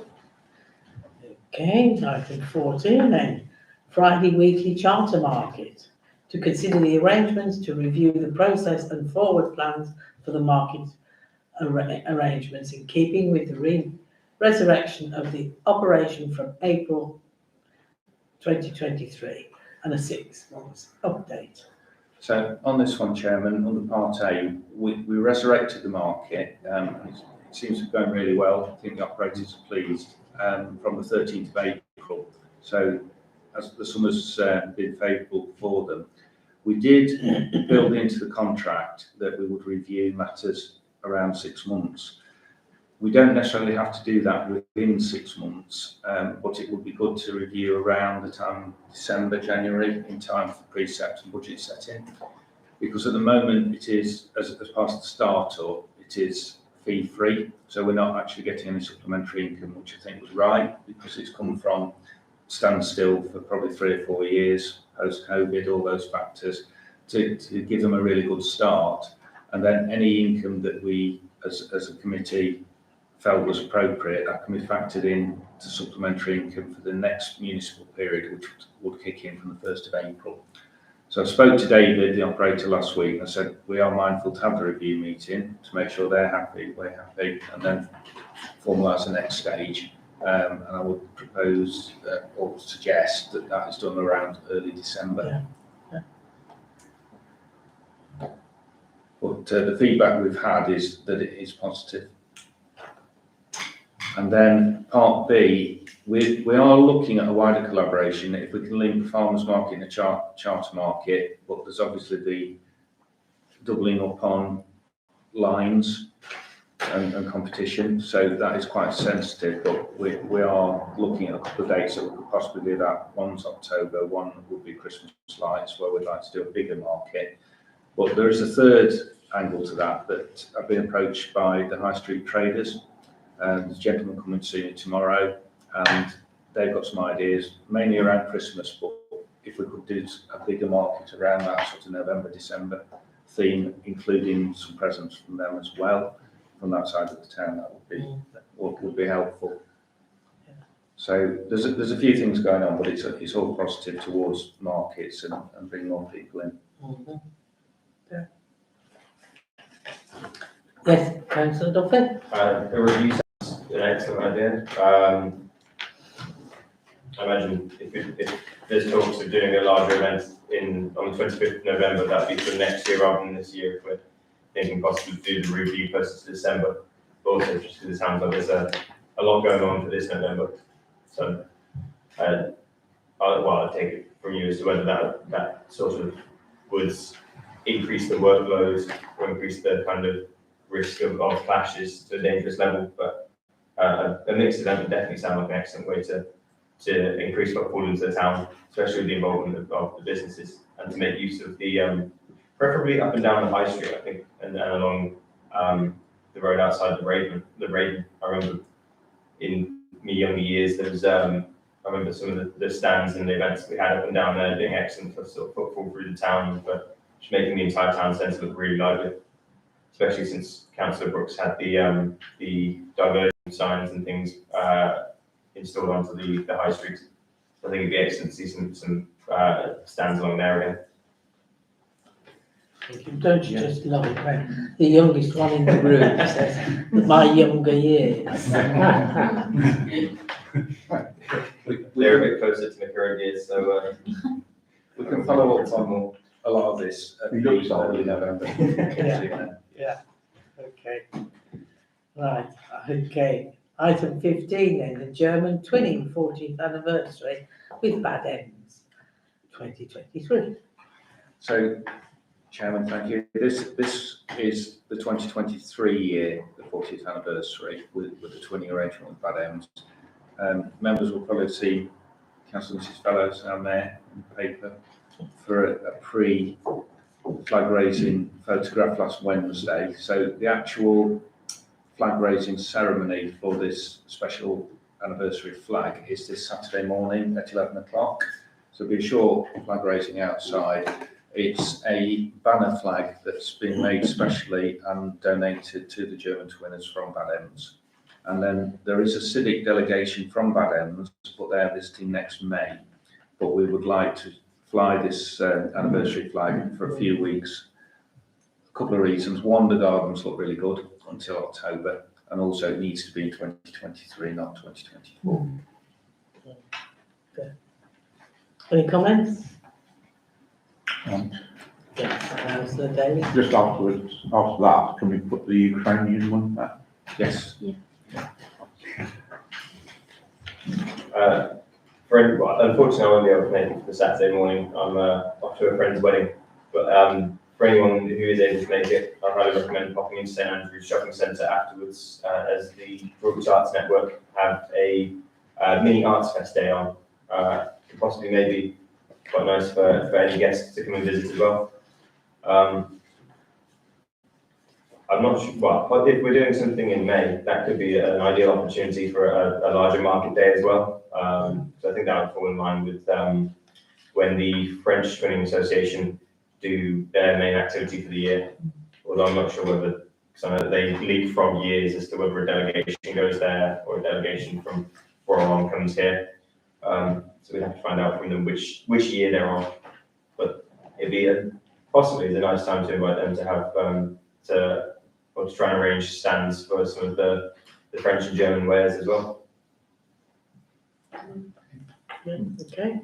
Speaker 13: Okay, item 14 then, Friday weekly charter market. To consider the arrangements, to review the process and forward plans for the market arrangements in keeping with the resurrection of the operation from April 2023 and a 6 months update.
Speaker 3: So on this one, Chairman, under Part A, we resurrected the market. It seems to be going really well. I think the operators are pleased from the 13th of April. So as the summer's been favourable for them, we did build into the contract that we would review matters around 6 months. We don't necessarily have to do that within 6 months, but it would be good to review around the time December, January, in time for precept and budget setting. Because at the moment it is, as part of the start-up, it is fee-free, so we're not actually getting any supplementary income, which I think was right, because it's come from standstill for probably 3 or 4 years, post-COVID, all those factors, to give them a really good start. And then any income that we, as a committee, felt was appropriate, that can be factored in to supplementary income for the next municipal period, which would kick in from the 1st of April. So I spoke to David, the operator, last week, and I said, we are mindful to have the review meeting to make sure they're happy, we're happy, and then formalise the next stage. And I would propose or suggest that that is done around early December.
Speaker 13: Yeah.
Speaker 3: But the feedback we've had is that it is positive. And then Part B, we are looking at a wider collaboration. If we can link the farmers market and the charter market, but there's obviously the doubling up on lines and competition, so that is quite sensitive, but we are looking at a couple of dates that we could possibly do that. One's October, one would be Christmas lights, where we'd like to do a bigger market. But there is a third angle to that I've been approached by the high street traders. There's a gentleman coming to see me tomorrow, and they've got some ideas, mainly around Christmas, but if we could do a bigger market around that sort of November, December theme, including some presents from them as well, from that side of the town, that would be helpful. So there's a few things going on, but it's all positive towards markets and bringing more people in.
Speaker 13: Yeah. Yes, Councillor Duffy?
Speaker 2: The review sounds an excellent idea. I imagine if there's talks of doing a larger event on the 25th of November, that'd be for next year rather than this year, if we're thinking possibly to do the review closer to December. But also just because it sounds like there's a lot going on for this November. So, I'll take it from you as to whether that sort of would increase the workload or increase the kind of risk of clashes to a dangerous level. But a mixed event would definitely sound like an excellent way to increase footfall into the town, especially with the involvement of the businesses, and to make use of the preferably up and down the high street, I think, and along the road outside the Raven. I remember in my younger years, there was I remember some of the stands and the events we had up and down there being excellent for sort of footfall through the town, for just making the entire town centre look really lively. Especially since Councillor Brooks had the diversion signs and things installed onto the high street. I think it'd be excellent to see some stands along there again.
Speaker 13: Don't you just love it when the youngest one in the room says, my younger years?
Speaker 2: They're a bit closer to my current years, so
Speaker 3: we can follow up on a lot of this at the early November.
Speaker 13: Yeah. Okay. Right. Okay. Item 15 then, the German twinning 14th anniversary with Bad Ends 2023.
Speaker 3: So, Chairman, thank you. This is the 2023 year, the 40th anniversary with the twinning arrangement with Bad Ends. Members will probably see Councillor Mrs. Fellows down there in the paper for a pre-flag raising photograph last Wednesday. So the actual flag raising ceremony for this special anniversary flag is this Saturday morning at 11 o'clock. So it'll be a short flag raising outside. It's a banner flag that's been made specially and donated to the German twinners from Bad Ends. And then there is a civic delegation from Bad Ends, but they're visiting next May. But we would like to fly this anniversary flag for a few weeks. A couple of reasons. One, the gardens look really good until October, and also it needs to be in 2023, not 2024.
Speaker 13: Okay. Any comments?
Speaker 8: Just after that, can we put the Ukrainian one back?
Speaker 3: Yes.
Speaker 1: Yeah.
Speaker 2: Unfortunately, I won't be able to make it for Saturday morning. I'm off to a friend's wedding. But for anyone who is able to make it, I highly recommend popping into St Andrew's Shopping Centre afterwards, as the Droitwich Arts Network have a mini Arts Fest day on. Possibly maybe quite nice for any guests to come and visit as well. I'm not sure, well, if we're doing something in May, that could be an ideal opportunity for a larger market day as well. So I think that would fall in line with when the French Twinning Association do their main activity for the year. Although I'm not sure whether, because I know that they leapfrog years as to whether a delegation goes there or a delegation from Boromon comes here. So we'd have to find out from them which year they're on. But it'd be possibly a nice time to invite them to have to try and arrange stands for some of the French and German wares as well.
Speaker 13: Okay.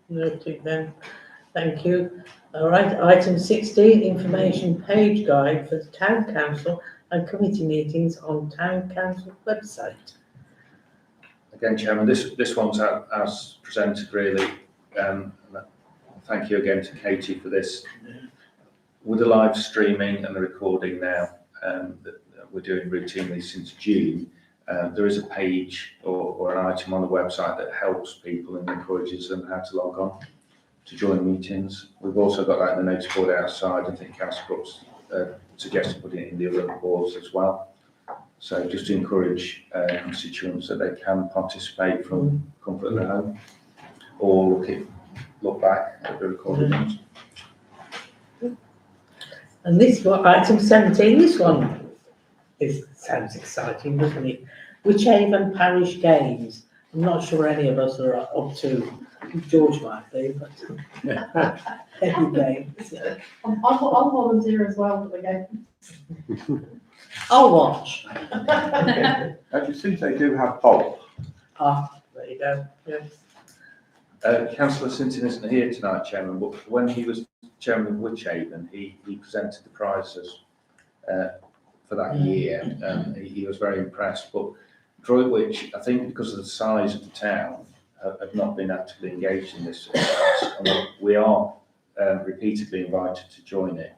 Speaker 13: Noted then. Thank you. All right. Item 16, information page guide for the Town Council and committee meetings on Town Council website.
Speaker 3: Again, Chairman, this one's as presented really. Thank you again to Katie for this. With the live streaming and the recording now that we're doing routinely since June, there is a page or an item on the website that helps people and encourages them how to log on to join meetings. We've also got that in the notice board outside. I think Councillor Brooks suggested putting it in the other boards as well. So just to encourage constituents that they can participate from comfort of their home, or look back at the recorded ones.
Speaker 13: And this one, item 17, this one sounds exciting, doesn't it? Whichever Parish Games. I'm not sure any of us are up to, George might be, but every game.
Speaker 10: I'll volunteer as well for the game.
Speaker 13: I'll watch.
Speaker 8: It seems they do have polls.
Speaker 13: Ah, there you go, yes.
Speaker 3: Councillor Sinton isn't here tonight, Chairman, but when he was Chairman of Wychavon, he presented the prizes for that year, and he was very impressed. But Droitwich, I think because of the size of the town, have not been actively engaged in this. And we are repeatedly invited to join it.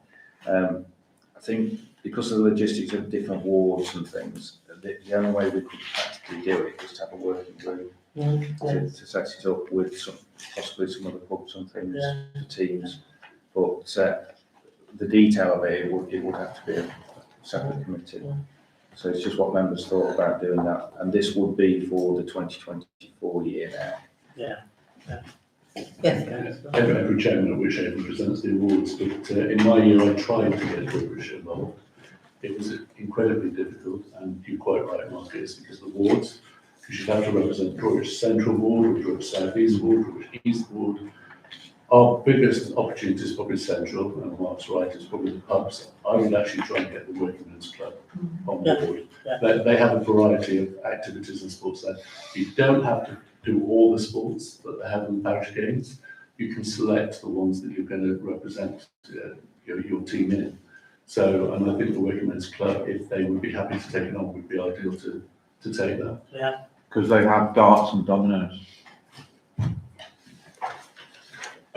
Speaker 3: I think because of the logistics of different wards and things, the only way we could practically do it is to have a working group to set it up with possibly some other pubs and things for teams. But the detail of it would have to be a separate committee. So it's just what members thought about doing that. And this would be for the 2024 year now.
Speaker 13: Yes,
Speaker 7: Every chairman at Wychavon presents the awards, but in my year I tried to get Droitwich involved. It was incredibly difficult, and you're quite right, Mark, it's because of the wards. Because you'd have to represent Droitwich Central Ward, or Droitwich South East Ward, Droitwich East Ward. Our biggest opportunity is probably Central, and Mark's right, it's probably the pubs. I would actually try and get the Working Men's Club on board. They have a variety of activities and sports there. You don't have to do all the sports that they have in the parish games. You can select the ones that you're going to represent your team in. So, and I think the Working Men's Club, if they would be happy to take it on, would be ideal to take that.
Speaker 13: Yeah.
Speaker 8: Because they have darts and dominoes.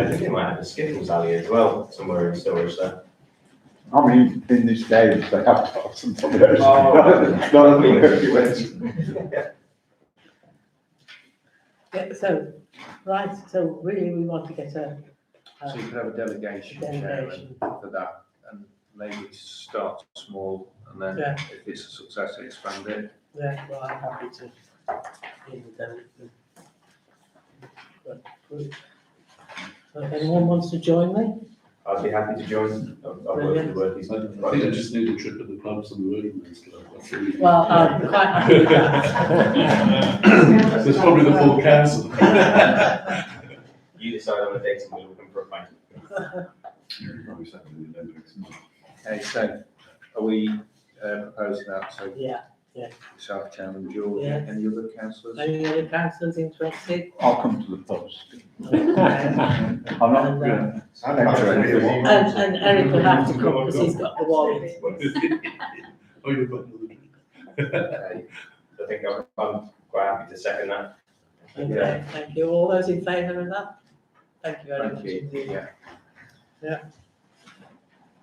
Speaker 2: I think they might have a Skittles alley as well, somewhere in storage there.
Speaker 8: I mean, in this game, they have darts and dominoes.
Speaker 13: Yeah, so, right, so really we want to get
Speaker 3: So you could have a delegation, Chairman, for that, and maybe start small, and then if it's a success, expand it.
Speaker 13: Yeah, well, I'm happy to be with them. So if anyone wants to join me?
Speaker 2: I'd be happy to join. I've worked with workies.
Speaker 7: I think I just need a trip to the pubs and the Working Men's Club. That's really
Speaker 13: Well, I'm quite happy with that.
Speaker 7: There's probably the full council.
Speaker 2: You decide on the date and we'll come for a pint.
Speaker 3: Okay, so are we proposing that? So
Speaker 13: Yeah.
Speaker 3: yourself, Chairman, George,
Speaker 13: Yeah.
Speaker 3: any other councillors?
Speaker 13: Any other councillors interested?
Speaker 8: I'll come to the pubs.
Speaker 13: I'm
Speaker 8: not good.
Speaker 13: And Eric will have to come because he's got the wallet.
Speaker 7: Oh, you've got another drink.
Speaker 2: Okay. I think I'm quite happy to second that.
Speaker 13: Okay, thank you. All those in favour of that? Thank you very much indeed. Yeah.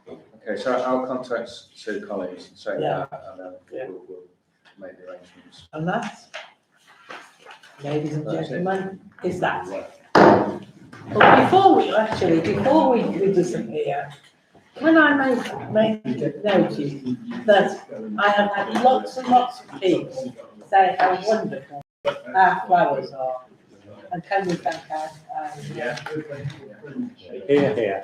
Speaker 3: Okay, so I'll contact Sue Collins and say
Speaker 13: Yeah.
Speaker 3: that, and then we'll make the arrangements.
Speaker 13: And that, ladies and
Speaker 3: That's it.
Speaker 13: gentlemen, is that. But before we disappear, can I make notice that I have had lots and lots of people say how wonderful our flowers are. And can we thank our
Speaker 4: Here.